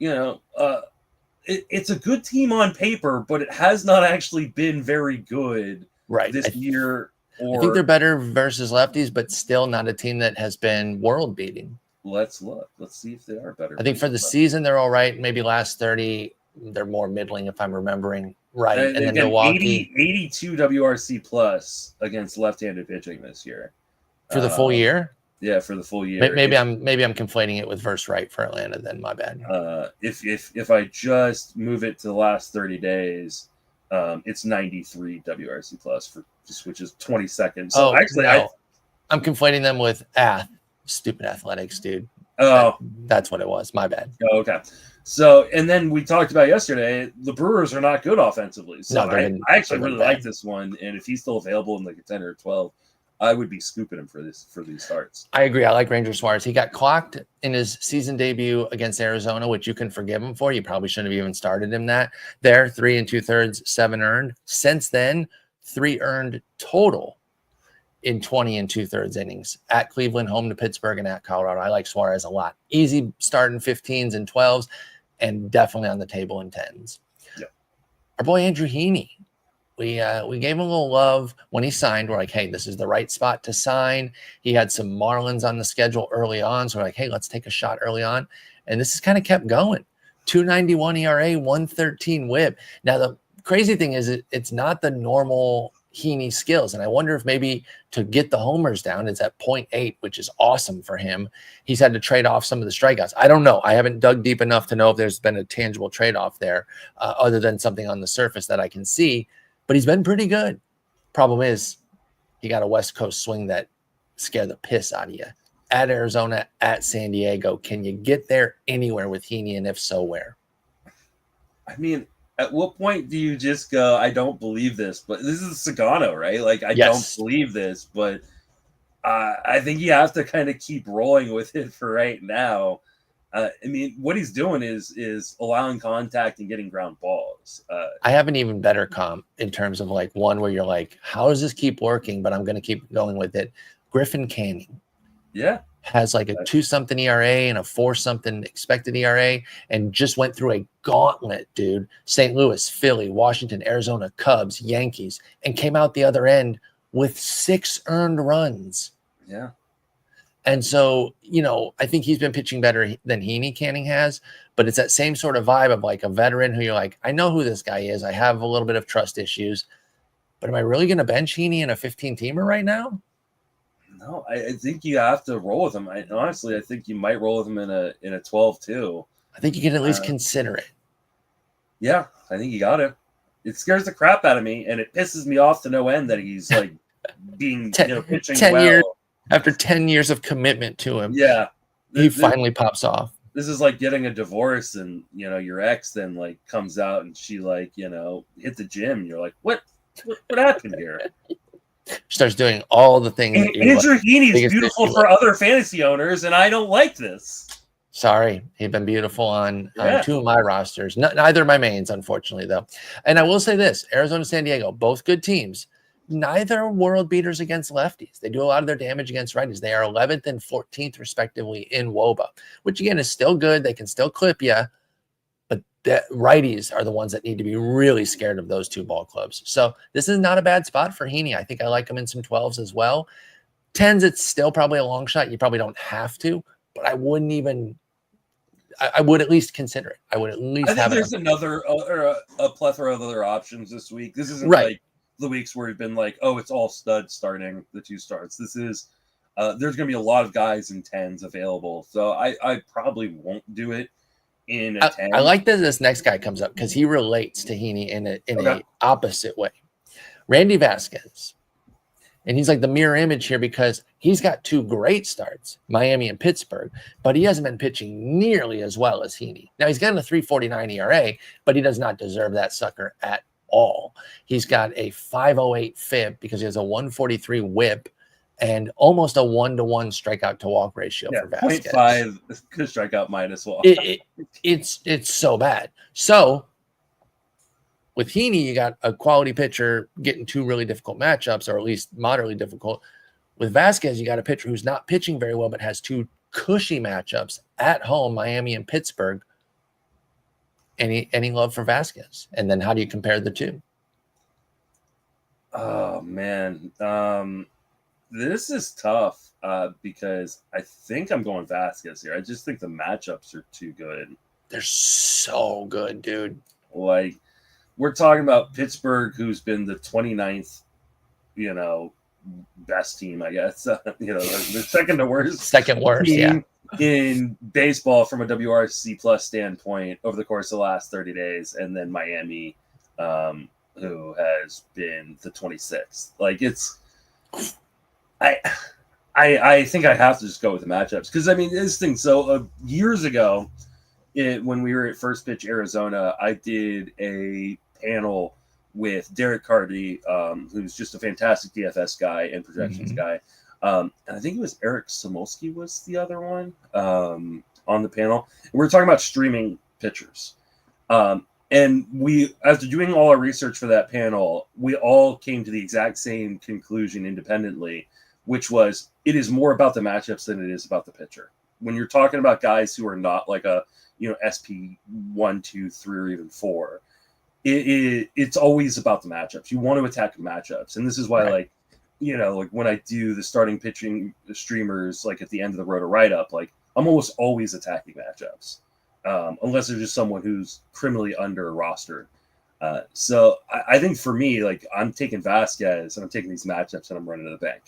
Speaker 2: it's a good team on paper, but it has not actually been very good this year.
Speaker 1: I think they're better versus lefties, but still not a team that has been world beating.
Speaker 2: Let's look. Let's see if they are better.
Speaker 1: I think for the season, they're all right. Maybe last 30, they're more middling, if I'm remembering right. And then Milwaukee
Speaker 2: 82 WRC plus against left-handed pitching this year.
Speaker 1: For the full year?
Speaker 2: Yeah, for the full year.
Speaker 1: Maybe I'm conflating it with verse right for Atlanta. Then my bad.
Speaker 2: If I just move it to the last 30 days, it's 93 WRC plus which is 20 seconds. So
Speaker 1: I'm conflating them with stupid athletics, dude.
Speaker 2: Oh,
Speaker 1: That's what it was. My bad.
Speaker 2: okay. So, and then we talked about yesterday, the Brewers are not good offensively. So
Speaker 1: No,
Speaker 2: I actually really like this one. And if he's still available in like a 10 or 12, I would be scooping him for these starts.
Speaker 1: I agree. I like Ranger Suarez. He got clocked in his season debut against Arizona, which you can forgive him for. You probably shouldn't have even started him there. 3 2/3, 7 earned. Since then, 3 earned total in 20 2/3 innings at Cleveland, home to Pittsburgh, and at Colorado. I like Suarez a lot. Easy starting 15s and 12s, and definitely on the table in 10s.
Speaker 2: Yep.
Speaker 1: Our boy Andrew Heaney. We gave him a little love when he signed. We're like, hey, this is the right spot to sign. He had some Marlins on the schedule early on. So we're like, hey, let's take a shot early on. And this has kind of kept going. 2.91 ERA, 113 whip. Now, the crazy thing is it's not the normal Heaney skills. And I wonder if maybe to get the homers down, it's at 0.8, which is awesome for him. He's had to trade off some of the strikeouts. I don't know. I haven't dug deep enough to know if there's been a tangible trade-off there other than something on the surface that I can see. But he's been pretty good. Problem is, he got a West Coast swing that scared the piss out of you. At Arizona, at San Diego. Can you get there anywhere with Heaney? And if so, where?
Speaker 2: I mean, at what point do you just go, I don't believe this? But this is Sagano, right? Like, I don't believe this. But I think you have to kind of keep rolling with it for right now. I mean, what he's doing is allowing contact and getting ground balls.
Speaker 1: I have an even better comp in terms of like one where you're like, how does this keep working? But I'm going to keep going with it. Griffin Canning.
Speaker 2: Yeah.
Speaker 1: Has like a 2-something ERA and a 4-something expected ERA and just went through a gauntlet, dude. St. Louis, Philly, Washington, Arizona, Cubs, Yankees, and came out the other end with 6 earned runs.
Speaker 2: Yeah.
Speaker 1: And so, I think he's been pitching better than Canning has, but it's that same sort of vibe of like a veteran who you're like, I know who this guy is. I have a little bit of trust issues, but am I really going to bench Heaney in a 15-teamer right now?
Speaker 2: No, I think you have to roll with him. Honestly, I think you might roll with him in a 12 too.
Speaker 1: I think you can at least consider it.
Speaker 2: Yeah, I think you got to. It scares the crap out of me, and it pisses me off to no end that he's like being pitching
Speaker 1: 10
Speaker 2: well.
Speaker 1: Years. After 10 years of commitment to him, he finally pops off.
Speaker 2: This is like getting a divorce, and your ex then like comes out and she like hit the gym. And you're like, what happened here?
Speaker 1: Starts doing all the things.
Speaker 2: Andrew Heaney is beautiful for other fantasy owners, and I don't like this.
Speaker 1: Sorry, he'd been beautiful on 2 of my rosters. Neither of my mains, unfortunately, though. And I will say this: Arizona, San Diego, both good teams. Neither world beaters against lefties. They do a lot of their damage against righties. They are 11th and 14th, respectively, in WOBA, which, again, is still good. They can still clip you, but the righties are the ones that need to be really scared of those 2 ball clubs. So this is not a bad spot for Heaney. I think I like him in some 12s as well. 10s, it's still probably a long shot. You probably don't have to, but I wouldn't even – I would at least consider it. I would at least have it.
Speaker 2: There's a plethora of other options this week. This isn't like the weeks where we've been like, oh, it's all studs starting the 2 starts. This is there's going to be a lot of guys in 10s available. So I probably won't do it in a 10.
Speaker 1: I like that this next guy comes up because he relates to Heaney in a opposite way. Randy Vasquez. And he's like the mirror image here because he's got 2 great starts, Miami and Pittsburgh, but he hasn't been pitching nearly as well as Heaney. Now, he's got a 3.49 ERA, but he does not deserve that sucker at all. He's got a 5.08 FIP because he has a 143 whip and almost a 1-to-1 strikeout to walk ratio for Vasquez.
Speaker 2: 0.5 good strikeout minus walk.
Speaker 1: It's so bad. So with Heaney, you got a quality pitcher getting 2 really difficult matchups, or at least moderately difficult. With Vasquez, you got a pitcher who's not pitching very well, but has 2 cushy matchups at home, Miami and Pittsburgh. Any love for Vasquez? And then how do you compare the 2?
Speaker 2: Oh, man. This is tough because I think I'm going Vasquez here. I just think the matchups are too good.
Speaker 1: They're so good, dude.
Speaker 2: Like, we're talking about Pittsburgh, who's been the 29th, best team, I guess. The second to worst.
Speaker 1: Second worst,
Speaker 2: team in baseball from a WRC plus standpoint over the course of the last 30 days. And then Miami, who has been the 26th. Like, I think I have to just go with the matchups because I mean this thing. So years ago, when we were at First Pitch Arizona, I did a panel with Derek Carty, who's just a fantastic DFS guy and projections guy. And I think it was Eric Samolsky was the other one on the panel. And we were talking about streaming pitchers. And we, after doing all our research for that panel, we all came to the exact same conclusion independently, which was it is more about the matchups than it is about the pitcher. When you're talking about guys who are not like a, SP 1, 2, 3, or even 4, it's always about the matchups. You want to attack matchups. And this is why, like when I do the starting pitching streamers, like at the end of the Roto write-up, like I'm almost always attacking matchups. Unless there's just someone who's criminally under rostered. So I think for me, like I'm taking Vasquez and I'm taking these matchups and I'm running to the bank.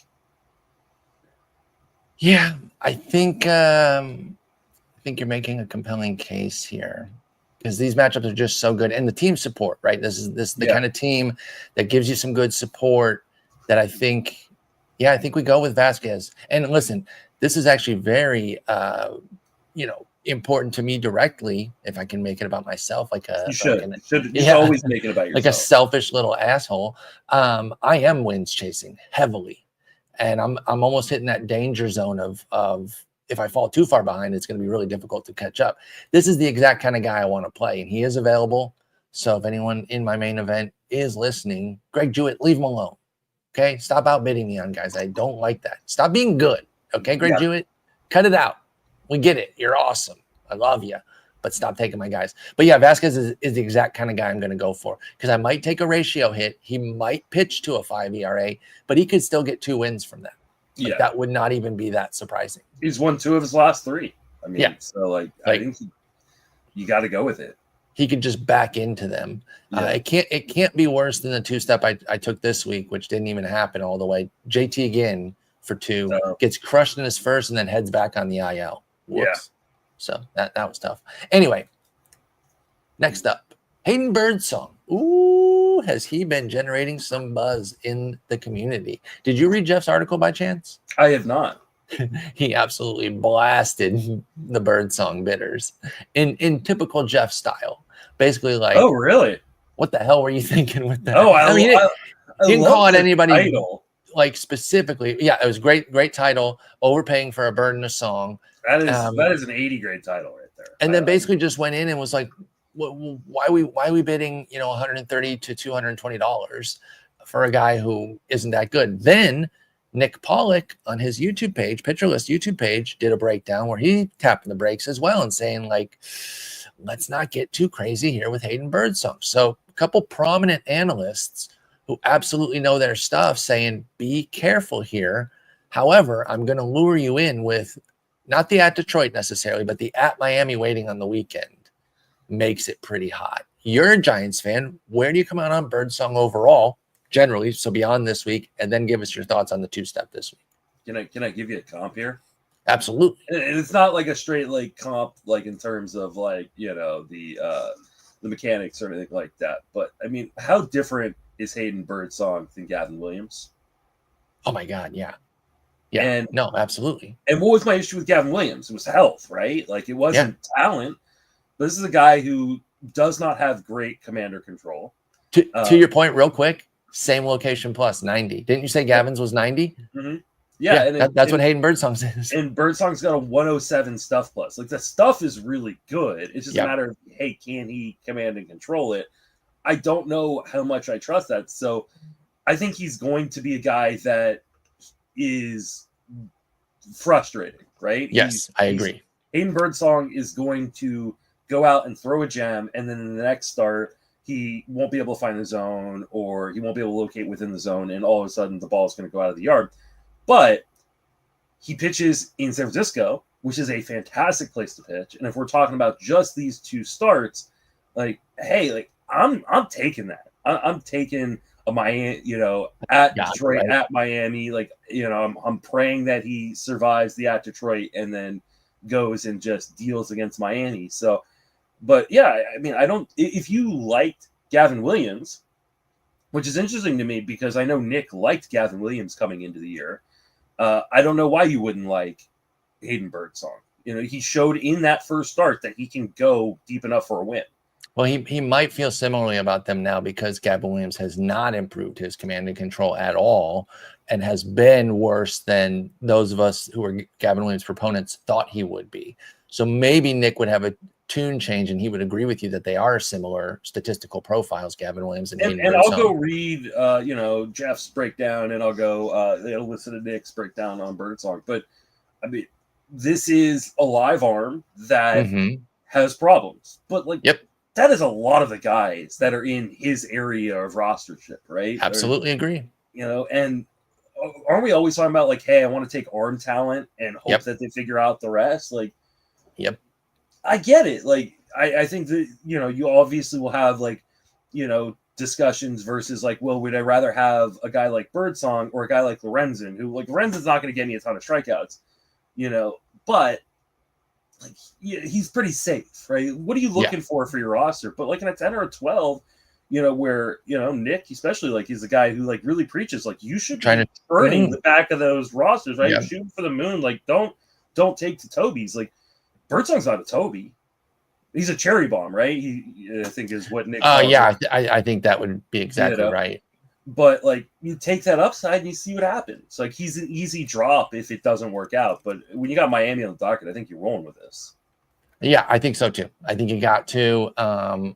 Speaker 1: Yeah, I think you're making a compelling case here because these matchups are just so good, and the team support, right? This is the kind of team that gives you some good support. That I think we go with Vasquez. And listen, this is actually very, important to me directly. If I can make it about myself, you should
Speaker 2: always make it about yourself,
Speaker 1: like a selfish little asshole. I am wins chasing heavily. And I'm almost hitting that danger zone of if I fall too far behind, it's going to be really difficult to catch up. This is the exact kind of guy I want to play, and he is available. So if anyone in my main event is listening, Greg Jewett, leave him alone. Okay, stop outbidding me on guys. I don't like that. Stop being good. Okay, Greg Jewett, cut it out. We get it. You're awesome. I love you. But stop taking my guys. But yeah, Vasquez is the exact kind of guy I'm going to go for because I might take a ratio hit. He might pitch to a 5 ERA, but he could still get 2 wins from that. That would not even be that surprising.
Speaker 2: He's won 2 of his last 3. I mean, so I think you got to go with it.
Speaker 1: He could just back into them. It can't be worse than the 2-step I took this week, which didn't even happen all the way. JT again for 2 gets crushed in his first and then heads back on the IL. Whoops. Yeah. So that was tough. Anyway, next up, Hayden Birdsong. Ooh, has he been generating some buzz in the community? Did you read Jeff's article by chance?
Speaker 2: I have not.
Speaker 1: He absolutely blasted the Birdsong bidders in typical Jeff style. Basically, like,
Speaker 2: oh, really?
Speaker 1: What the hell were you thinking with that?
Speaker 2: Oh, I mean,
Speaker 1: he didn't call it anybody title. Like specifically. Yeah, it was great title. Overpaying for a bird in a song.
Speaker 2: That is an 80 grade title right there.
Speaker 1: And then basically just went in and was like, why are we bidding $130 to $220 for a guy who isn't that good? Then Nick Pollock on his YouTube page, Pitcher List YouTube page, did a breakdown where he tapping the brakes as well and saying, like, let's not get too crazy here with Hayden Birdsong. So a couple prominent analysts who absolutely know their stuff saying, be careful here. However, I'm going to lure you in with not the at Detroit necessarily, but the at Miami waiting on the weekend makes it pretty hot. You're a Giants fan. Where do you come out on Birdsong overall? Generally, so beyond this week, and then give us your thoughts on the 2-step this week.
Speaker 2: Can I give you a comp here?
Speaker 1: Absolutely.
Speaker 2: And it's not like a straight like comp, like in terms of like the mechanics or anything like that. But I mean, how different is Hayden Birdsong than Gavin Williams?
Speaker 1: Oh my God, yeah. And no, absolutely.
Speaker 2: And what was my issue with Gavin Williams? It was health, right? Like it wasn't talent. But this is a guy who does not have great commander control.
Speaker 1: To your point, real quick. Same location plus 90. Didn't you say Gavin's was 90?
Speaker 2: Mm-hmm. Yeah,
Speaker 1: that's what Hayden Birdsong's is.
Speaker 2: And Birdsong's got a 107 stuff plus. Like the stuff is really good. It's just a matter of, hey, can he command and control it? I don't know how much I trust that. So I think he's going to be a guy that is frustrating, right?
Speaker 1: Yes, I agree.
Speaker 2: Hayden Birdsong is going to go out and throw a gem, and then in the next start, he won't be able to find the zone, or he won't be able to locate within the zone, and all of a sudden the ball is going to go out of the yard. But he pitches in San Francisco, which is a fantastic place to pitch. And if we're talking about just these 2 starts, like, hey, like I'm taking that. I'm taking a Miami, at Detroit, right. At Miami. Like, I'm praying that he survives the at Detroit and then goes and just deals against Miami. So, but yeah, I mean, if you liked Gavin Williams, which is interesting to me because I know Nick liked Gavin Williams coming into the year. I don't know why you wouldn't like Hayden Birdsong. He showed in that first start that he can go deep enough for a win.
Speaker 1: Well, he might feel similarly about them now because Gavin Williams has not improved his command and control at all and has been worse than those of us who are Gavin Williams proponents thought he would be. So maybe Nick would have a tune change and he would agree with you that they are similar statistical profiles, Gavin Williams and Hayden
Speaker 2: I'll
Speaker 1: Birdsong.
Speaker 2: go read, Jeff's breakdown, and I'll go listen to Nick's breakdown on Birdsong. But, I mean, this is a live arm that has problems. But, that is a lot of the guys that are in his area of rostership, right?
Speaker 1: Absolutely agree.
Speaker 2: And aren't we always talking about, hey, I want to take arm talent and hope that they figure out the rest? I get it. I think that, you obviously will have, discussions versus, well, would I rather have a guy like Birdsong or a guy like Lorenzen, who, Lorenzen's not going to get me a ton of strikeouts, but he's pretty safe, right? What are you looking for your roster? But in a 10 or a 12, where Nick, especially, he's the guy who really preaches you should be earning the back of those rosters, right? You're shooting for the moon. Don't take to Toby's. Birdsong's not a Toby. He's a cherry bomb, right? I think is what Nick.
Speaker 1: I think that would be exactly right.
Speaker 2: But you take that upside and you see what happens. He's an easy drop if it doesn't work out. But when you got Miami on the docket, I think you're rolling with this.
Speaker 1: Yeah, I think so too. I think you got to.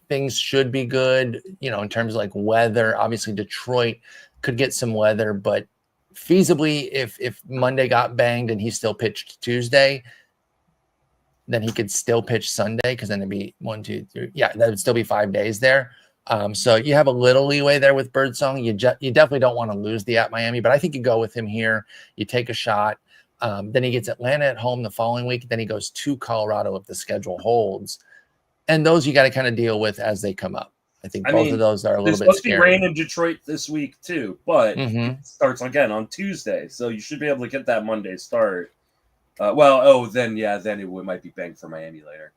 Speaker 1: Things should be good, in terms of weather. Obviously, Detroit could get some weather, but feasibly, if Monday got banged and he still pitched Tuesday, then he could still pitch Sunday because then it'd be 1, 2, 3. Yeah, that would still be 5 days there. So you have a little leeway there with Birdsong. You definitely don't want to lose the at Miami, but I think you go with him here. You take a shot. Then he gets Atlanta at home the following week. Then he goes to Colorado if the schedule holds. And those you got to kind of deal with as they come up. I think both of those are a little bit scary.
Speaker 2: There's supposed to be rain in Detroit this week too, but it starts again on Tuesday. So you should be able to get that Monday start. Then it might be banged for Miami later.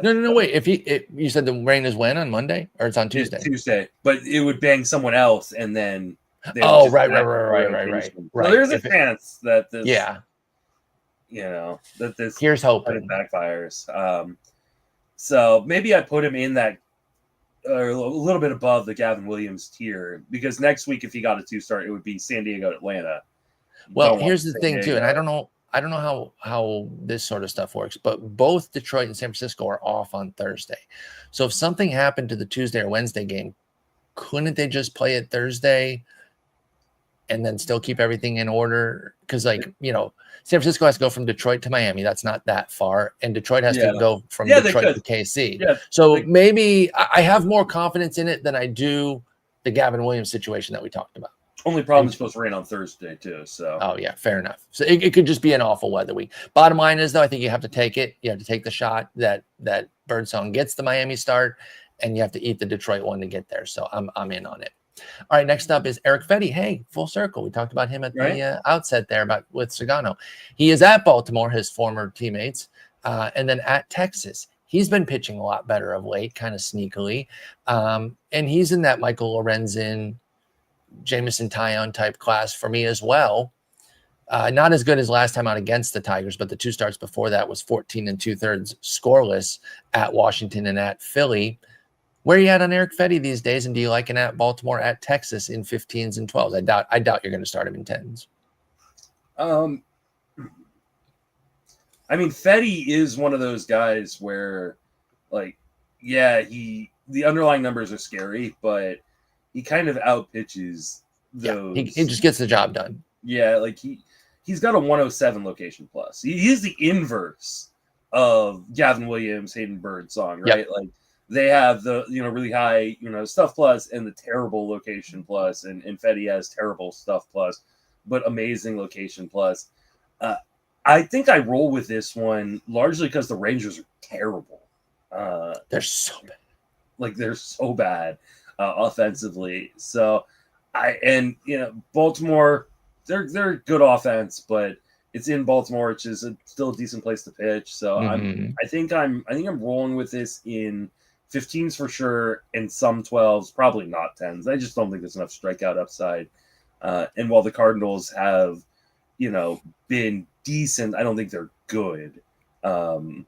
Speaker 1: No, wait. If you said the rain is when on Monday or it's on Tuesday?
Speaker 2: Tuesday, but it would bang someone else, and then
Speaker 1: right.
Speaker 2: So there's a chance that this, that this
Speaker 1: here's hoping
Speaker 2: backfires. So maybe I put him in that a little bit above the Gavin Williams tier because next week if he got a 2-star, it would be San Diego, Atlanta.
Speaker 1: Well, here's the thing too, and I don't know how this sort of stuff works, but both Detroit and San Francisco are off on Thursday. So if something happened to the Tuesday or Wednesday game, couldn't they just play it Thursday and then still keep everything in order? Because San Francisco has to go from Detroit to Miami. That's not that far. And Detroit has to go from Detroit to KC. Yeah, so maybe I have more confidence in it than I do the Gavin Williams situation that we talked about.
Speaker 2: Only problem is supposed to rain on Thursday too. So
Speaker 1: fair enough. So it could just be an awful weather week. Bottom line is though, I think you have to take it. You have to take the shot that Birdsong gets the Miami start, and you have to eat the Detroit one to get there. So I'm in on it. All right, next up is Eric Fetty. Hey, full circle. We talked about him at the outset there with Sagano. He is at Baltimore, his former teammates, and then at Texas. He's been pitching a lot better of late, kind of sneakily. And he's in that Michael Lorenzen, Jameson Taillon type class for me as well. Not as good as last time out against the Tigers, but the 2 starts before that was 14 2/3 scoreless at Washington and at Philly. Where are you at on Eric Fetty these days? And do you like him at Baltimore, at Texas in 15s and 12s? I doubt you're going to start him in 10s.
Speaker 2: Fetty is one of those guys where, the underlying numbers are scary, but he kind of outpitches those.
Speaker 1: He just gets the job done.
Speaker 2: Yeah, he's got a 107 location plus. He is the inverse of Gavin Williams, Hayden Birdsong, right?
Speaker 1: Yep.
Speaker 2: They have the really high stuff plus and the terrible location plus, and Fetty has terrible stuff plus, but amazing location plus. I think I roll with this one largely because the Rangers are terrible.
Speaker 1: They're so bad.
Speaker 2: They're so bad offensively. So Baltimore, they're good offense, but it's in Baltimore, which is still a decent place to pitch. So I think I'm rolling with this in 15s for sure, and some 12s, probably not 10s. I just don't think there's enough strikeout upside. And while the Cardinals have been decent. I don't think they're good. No,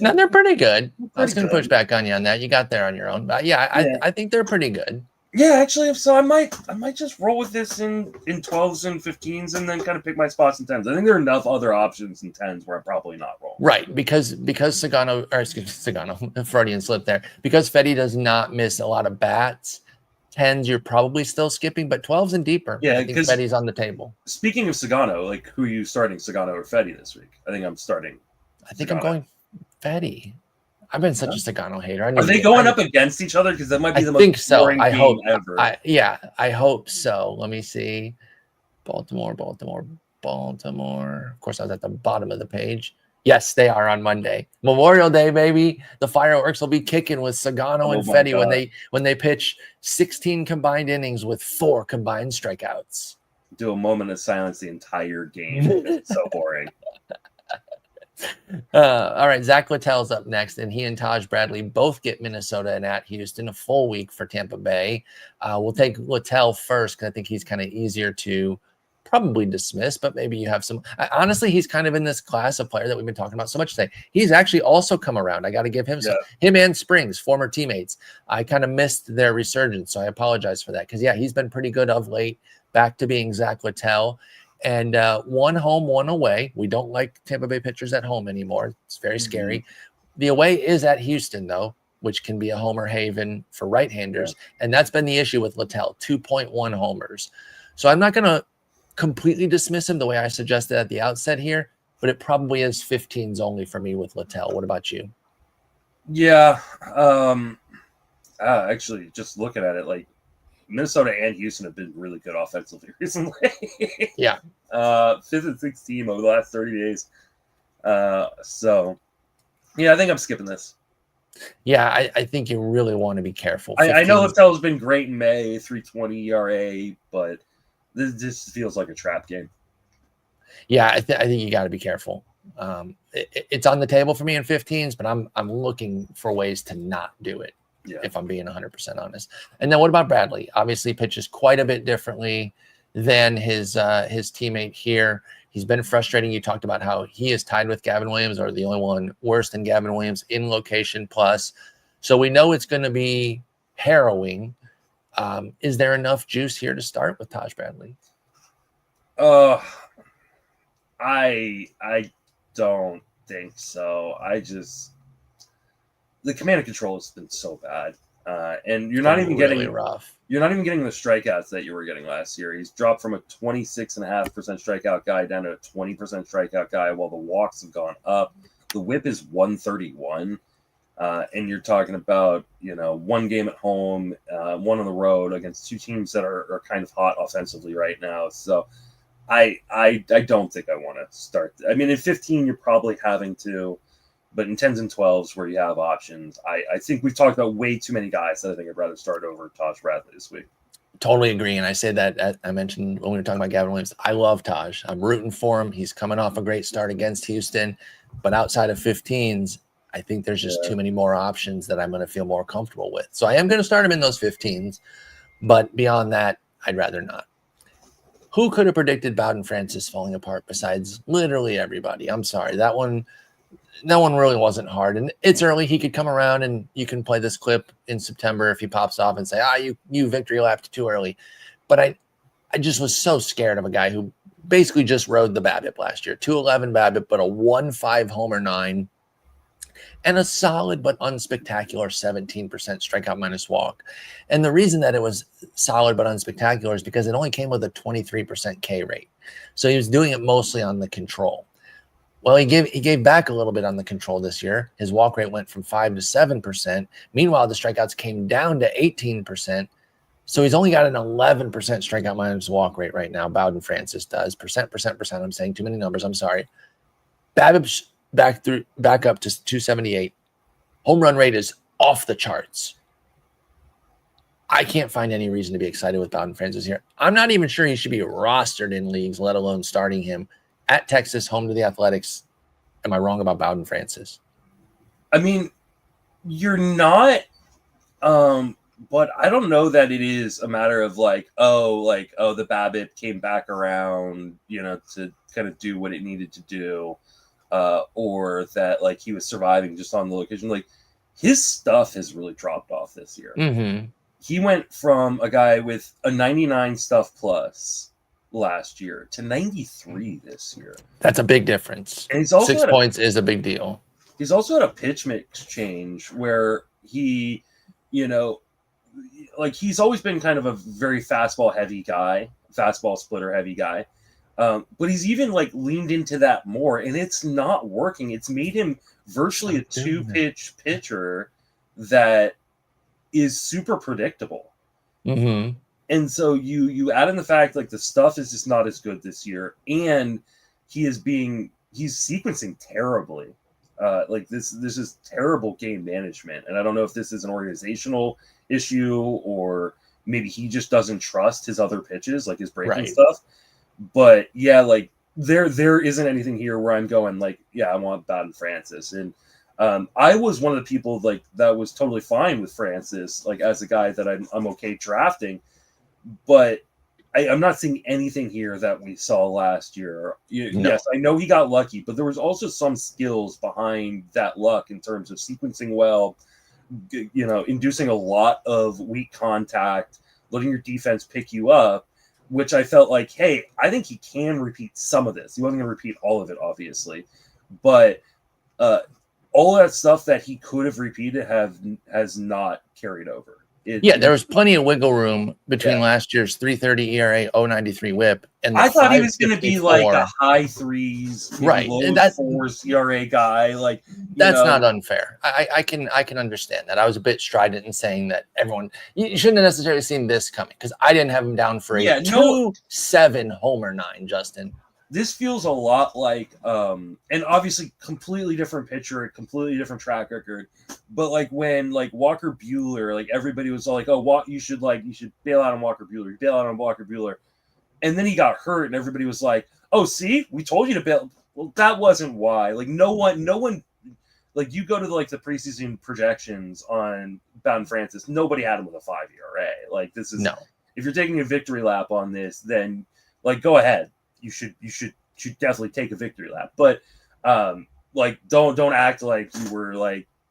Speaker 1: No, they're pretty good. I was
Speaker 2: pretty
Speaker 1: going to push
Speaker 2: good.
Speaker 1: back on you on that. You got there on your own. But yeah, I think they're pretty good.
Speaker 2: Yeah, actually, so I might just roll with this in 12s and 15s, and then kind of pick my spots in 10s. I think there are enough other options in 10s where I'm probably not rolling.
Speaker 1: Right, because Sagano, Freudian slip there. Because Fetty does not miss a lot of bats, 10s you're probably still skipping, but 12s and deeper,
Speaker 2: Yeah,
Speaker 1: I think
Speaker 2: because
Speaker 1: Fetty's on the table.
Speaker 2: Speaking of Sagano, like, who are you starting, Sagano or Fetty this week? I think I'm starting.
Speaker 1: I think I'm going Fetty. I've been such a Sagano hater.
Speaker 2: Are they going up against each other? Because that might be the most boring game ever.
Speaker 1: I hope so. Let me see. Baltimore. Of course, I was at the bottom of the page. Yes, they are on Monday. Memorial Day, baby. The fireworks will be kicking with Sagano and Fetty when they pitch 16 combined innings with 4 combined strikeouts.
Speaker 2: Do a moment of silence the entire game. It's so boring.
Speaker 1: All right, Zach Littell's up next, and he and Taj Bradley both get Minnesota and at Houston, a full week for Tampa Bay. We'll take Littell first because I think he's kind of easier to probably dismiss, but maybe you have some. Honestly, he's kind of in this class of player that we've been talking about so much today. He's actually also come around. I got to give him him and Springs, former teammates. I kind of missed their resurgence, so I apologize for that because he's been pretty good of late. Back to being Zach Littell. And 1 home, 1 away. We don't like Tampa Bay pitchers at home anymore. It's very scary. The away is at Houston, though, which can be a homer haven for right-handers. And that's been the issue with Littell, 2.1 homers. So I'm not going to completely dismiss him the way I suggested at the outset here, but it probably is 15s only for me with Littell. What about you?
Speaker 2: Yeah. Actually, just looking at it, like, Minnesota and Houston have been really good offensively recently.
Speaker 1: Yeah.
Speaker 2: 5th and 6th team over the last 30 days. So, yeah, I think I'm skipping this.
Speaker 1: Yeah, I think you really want to be careful.
Speaker 2: I know Littell's been great in May, 3.20 ERA, but this feels like a trap game.
Speaker 1: Yeah, I think you got to be careful. It's on the table for me in 15s, but I'm looking for ways to not do it. Yeah. If I'm being 100% honest. And then what about Bradley? Obviously pitches quite a bit differently than his teammate here. He's been frustrating. You talked about how he is tied with Gavin Williams, or the only one worse than Gavin Williams in location plus. So we know it's going to be harrowing. Is there enough juice here to start with Taj Bradley?
Speaker 2: I don't think so. The command and control has been so bad, and you're not even getting rough. You're not even getting the strikeouts that you were getting last year. He's dropped from a 26.5% strikeout guy down to a 20% strikeout guy, while the walks have gone up. The WHIP is 131, and you're talking about 1 game at home, 1 on the road against 2 teams that are kind of hot offensively right now. So I don't think I want to start. I mean, in 15 you're probably having to. But in 10s and 12s where you have options, I think we've talked about way too many guys that I think I'd rather start over Taj Bradley this week.
Speaker 1: Totally agree. And I say that I mentioned when we were talking about Gavin Williams, I love Taj. I'm rooting for him. He's coming off a great start against Houston. But outside of 15s, I think there's just too many more options that I'm going to feel more comfortable with. So I am going to start him in those 15s. But beyond that, I'd rather not. Who could have predicted Bowden Francis falling apart besides literally everybody? I'm sorry. That one really wasn't hard, and it's early. He could come around, and you can play this clip in September if he pops off and say, you victory lapped too early. But I just was so scared of a guy who basically just rode the BABIP last year. 211 BABIP, but a 1.5 homer 9, and a solid but unspectacular 17% strikeout minus walk. And the reason that it was solid but unspectacular is because it only came with a 23% K rate. So he was doing it mostly on the control. Well, he gave back a little bit on the control this year. His walk rate went from 5 to 7%. Meanwhile, the strikeouts came down to 18%. So he's only got an 11% strikeout minus walk rate right now. Bowden Francis does. Percent. I'm saying too many numbers. I'm sorry. BABIP's back up to 278. Home run rate is off the charts. I can't find any reason to be excited with Bowden Francis here. I'm not even sure he should be rostered in leagues, let alone starting him. At Texas, home to the Athletics. Am I wrong about Bowden Francis?
Speaker 2: I mean, you're not, But I don't know that it is a matter of the Babbitt came back around, to kind of do what it needed to do, or that like he was surviving just on the location. Like his stuff has really dropped off this year.
Speaker 1: Mm-hmm.
Speaker 2: He went from a guy with a 99 stuff plus last year to 93 this year.
Speaker 1: That's a big difference.
Speaker 2: And he's also
Speaker 1: 6 points is a big deal.
Speaker 2: He's also had a pitch mix change where he, like he's always been kind of a very fastball splitter heavy guy. But he's even like leaned into that more, and it's not working. It's made him virtually a 2-pitch pitcher that is super predictable.
Speaker 1: Mm-hmm.
Speaker 2: And so you add in the fact like the stuff is just not as good this year, and he's sequencing terribly. Like this is terrible game management, and I don't know if this is an organizational issue or maybe he just doesn't trust his other pitches, like his breaking stuff. But yeah, like there isn't anything here where I'm going like, yeah, I want Bowden Francis. And I was one of the people like that was totally fine with Francis, like as a guy that I'm okay drafting, but I'm not seeing anything here that we saw last year. No. Yes, I know he got lucky, but there was also some skills behind that luck in terms of sequencing well, inducing a lot of weak contact, letting your defense pick you up, which I felt like, hey, I think he can repeat some of this. He wasn't going to repeat all of it, obviously, but all that stuff that he could have repeated has not carried over.
Speaker 1: There was plenty of wiggle room between last year's 3.30 ERA, 0.93 WHIP, and
Speaker 2: I thought he was going to be like a high threes,
Speaker 1: right,
Speaker 2: low fours ERA guy. Like
Speaker 1: that's not unfair. I can understand that. I was a bit strident in saying that you shouldn't have necessarily seen this coming because I didn't have him down for a 2.7 homer 9, Justin.
Speaker 2: This feels a lot like, and obviously completely different pitcher, completely different track record. But like when like Walker Buehler, like everybody was all like, "Oh, you should bail out on Walker Buehler, bail out on Walker Buehler," and then he got hurt, and everybody was like, "Oh, see, we told you to bail." Well, that wasn't why. Like no one, like you go to the preseason projections on Bowden Francis, nobody had him with a 5 ERA. Like this is if you're taking a victory lap on this, then like go ahead. You should definitely take a victory lap, but like don't act like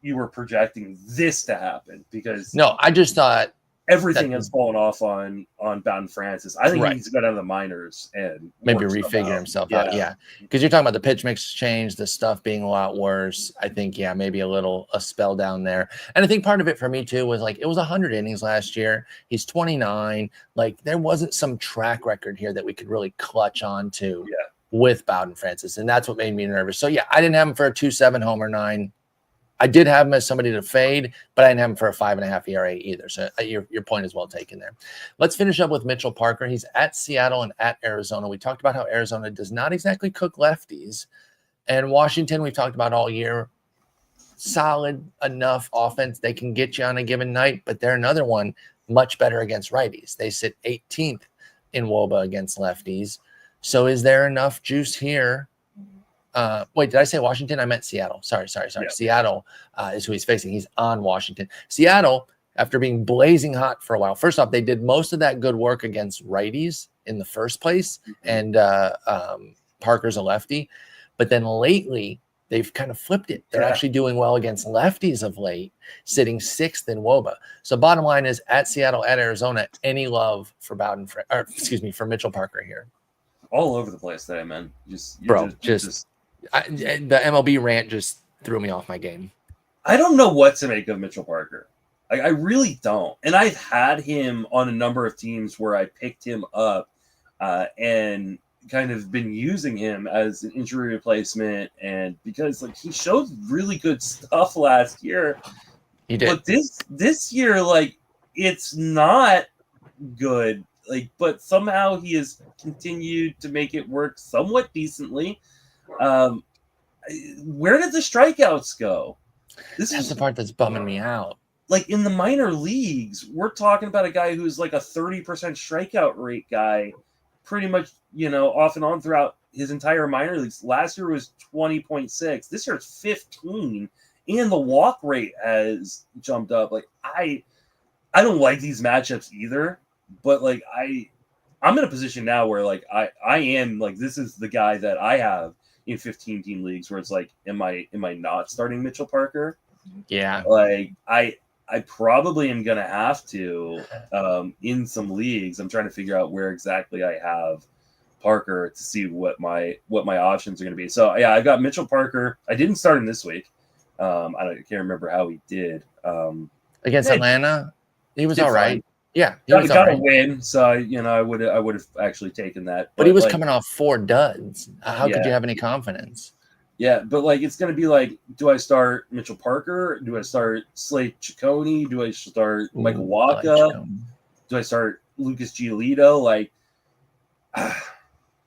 Speaker 2: you were projecting this to happen because
Speaker 1: I just thought
Speaker 2: everything has fallen off on Bowden Francis. I think he needs to go down to the minors and
Speaker 1: maybe refigure himself out. Yeah, because you're talking about the pitch mix change, the stuff being a lot worse. I think maybe a spell down there, and I think part of it for me too was like it was 100 innings last year. He's 29. Like there wasn't some track record here that we could really clutch on to with Bowden Francis, and that's what made me nervous. So I didn't have him for a 2.7 homer 9. I did have him as somebody to fade, but I didn't have him for a 5.5 ERA either. So your point is well taken there. Let's finish up with Mitchell Parker. He's at Seattle and at Arizona. We talked about how Arizona does not exactly cook lefties. And Washington, we've talked about all year. Solid enough offense. They can get you on a given night, but they're another one much better against righties. They sit 18th in WOBA against lefties. So is there enough juice here? Wait, did I say Washington? I meant Seattle. Sorry. Yeah. Seattle is who he's facing. He's on Washington. Seattle, after being blazing hot for a while, first off, they did most of that good work against righties in the first place, and Parker's a lefty. But then lately, they've kind of flipped it. They're actually doing well against lefties of late, sitting 6th in WOBA. So bottom line is, at Seattle, at Arizona, any love for for Mitchell Parker here?
Speaker 2: All over the place today, man.
Speaker 1: The MLB rant just threw me off my game.
Speaker 2: I don't know what to make of Mitchell Parker. I really don't. And I've had him on a number of teams where I picked him up and kind of been using him as an injury replacement. And because like he showed really good stuff last year.
Speaker 1: He did.
Speaker 2: But this year, like it's not good. Like, but somehow he has continued to make it work somewhat decently. Where did the strikeouts go?
Speaker 1: That's the part that's bumming me out.
Speaker 2: Like in the minor leagues, we're talking about a guy who's like a 30% strikeout rate guy, pretty much, off and on throughout his entire minor leagues. Last year was 20.6. This year it's 15, and the walk rate has jumped up. Like I I don't like these matchups either, but like I'm in a position now where like I am like this is the guy that I have in 15 team leagues where it's like am I not starting Mitchell Parker?
Speaker 1: Yeah.
Speaker 2: Like I probably am gonna have to in some leagues. I'm trying to figure out where exactly I have Parker to see what my options are going to be. So yeah, I got Mitchell Parker. I didn't start him this week. I can't remember how he did.
Speaker 1: Against Atlanta, he was all right.
Speaker 2: Fine.
Speaker 1: Yeah, he
Speaker 2: got,
Speaker 1: was
Speaker 2: got
Speaker 1: all
Speaker 2: a
Speaker 1: right.
Speaker 2: win. So I would have actually taken that.
Speaker 1: But he was
Speaker 2: like,
Speaker 1: coming off 4 duds. How could you have any confidence?
Speaker 2: Yeah, but like it's going to be like, do I start Mitchell Parker? Do I start Slade Ciccone? Do I start Michael Waka? Do I start Lucas Giolito? Like,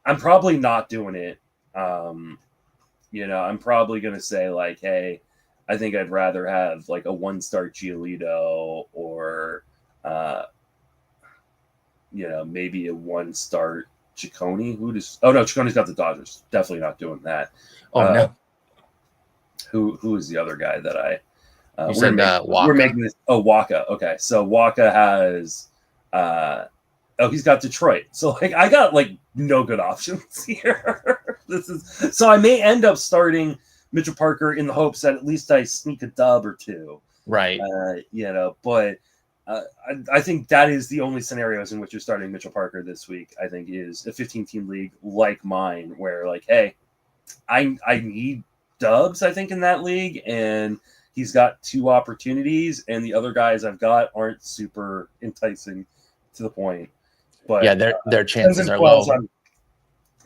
Speaker 2: I'm probably not doing it. I'm probably going to say like, hey, I think I'd rather have like a 1-star Giolito or, maybe a 1-star Ciccone. Ciccone's got the Dodgers. Definitely not doing that.
Speaker 1: No.
Speaker 2: Who is the other guy that I?
Speaker 1: Waka.
Speaker 2: We're making this. Oh, Waka. Okay, so Waka has. He's got Detroit. So like I got like no good options here. So I may end up starting Mitchell Parker in the hopes that at least I sneak a dub or two.
Speaker 1: Right.
Speaker 2: But I think that is the only scenarios in which you're starting Mitchell Parker this week. I think is a 15-team league like mine, where like, hey, I need dubs. I think in that league, and he's got 2 opportunities, and the other guys I've got aren't super enticing to the point. But
Speaker 1: yeah, their chances are low.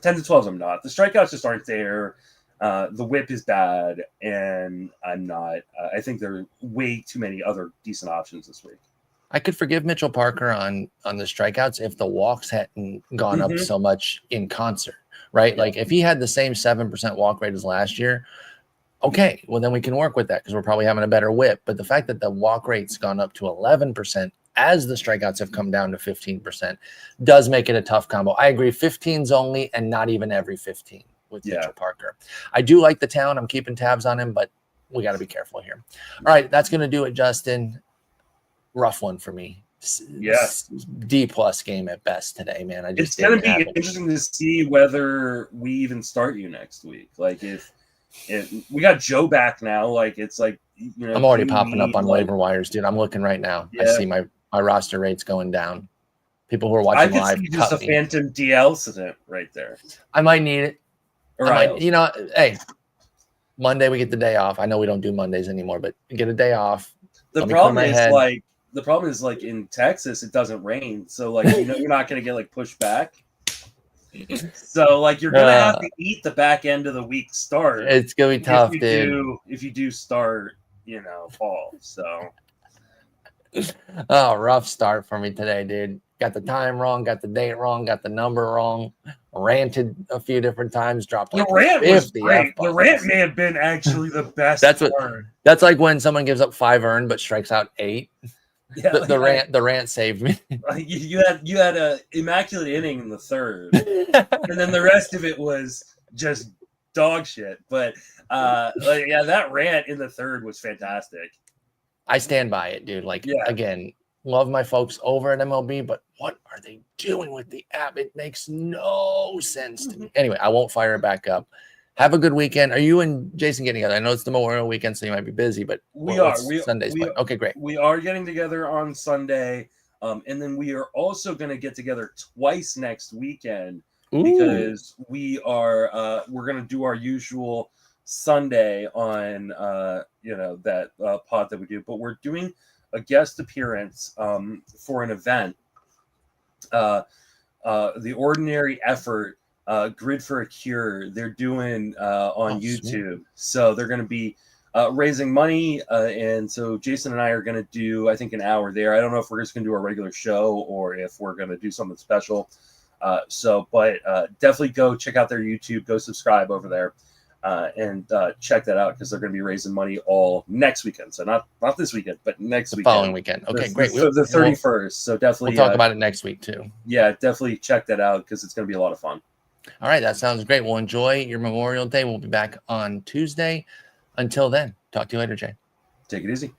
Speaker 2: 10 to 12s, I'm not. The strikeouts just aren't there. The whip is bad, and I'm not. I think there are way too many other decent options this week.
Speaker 1: I could forgive Mitchell Parker on the strikeouts if the walks hadn't gone up so much in concert, right? Yeah. Like if he had the same 7% walk rate as last year, okay, well then we can work with that because we're probably having a better whip. But the fact that the walk rate's gone up to 11% as the strikeouts have come down to 15% does make it a tough combo. I agree, 15s only and not even every 15 with Mitchell Parker. I do like the talent. I'm keeping tabs on him, but we got to be careful here. All right, that's going to do it, Justin. Rough one for me.
Speaker 2: Yeah.
Speaker 1: D+ game at best today, man.
Speaker 2: It's going to be interesting to see whether we even start you next week. Like if we got Joe back now, like it's like,
Speaker 1: I'm already popping up on waiver wires, dude. I'm looking right now. I see my roster rates going down. People who are watching live. I could see
Speaker 2: just a phantom DL incident right there.
Speaker 1: I might need it. Hey, Monday we get the day off. I know we don't do Mondays anymore, but get a day off.
Speaker 2: The problem is like in Texas, it doesn't rain. So like, you're not going to get like pushed back. So like, you're going to have to eat the back end of the week start.
Speaker 1: It's going to be tough, dude.
Speaker 2: If you do start, fall. So.
Speaker 1: Oh, rough start for me today, dude. Got the time wrong, got the date wrong, got the number wrong, ranted a few different times, dropped like
Speaker 2: the rant was great. The rant may have been actually the best.
Speaker 1: That's like when someone gives up 5 earned but strikes out 8. Yeah, the rant saved me.
Speaker 2: You had a immaculate inning in the third, and then the rest of it was just dog shit. But that rant in the third was fantastic.
Speaker 1: I stand by it, dude. Like again, love my folks over at MLB, but what are they doing with the app? It makes no sense to me. Anyway, I won't fire it back up. Have a good weekend. Are you and Jason getting together? I know it's the Memorial weekend, so you might be busy, but
Speaker 2: we are.
Speaker 1: Sunday's plan? Okay, great.
Speaker 2: We are getting together on Sunday, and then we are also going to get together twice next weekend because we're going to do our usual Sunday on that pod that we do, but we're doing a guest appearance for an event, the Ordinary Effort Grid for a Cure. They're doing on YouTube. Sweet. So they're going to be raising money, and so Jason and I are going to do, I think, an hour there. I don't know if we're just going to do a regular show or if we're going to do something special. But definitely go check out their YouTube. Go subscribe over there. And check that out because they're going to be raising money all next weekend. So not this weekend, but next weekend.
Speaker 1: Following weekend. Okay, great.
Speaker 2: The 31st. So definitely
Speaker 1: we'll talk about it next week too.
Speaker 2: Yeah, definitely check that out because it's going to be a lot of fun.
Speaker 1: All right, that sounds great. Well, enjoy your Memorial Day. We'll be back on Tuesday. Until then, talk to you later, Jay.
Speaker 2: Take it easy.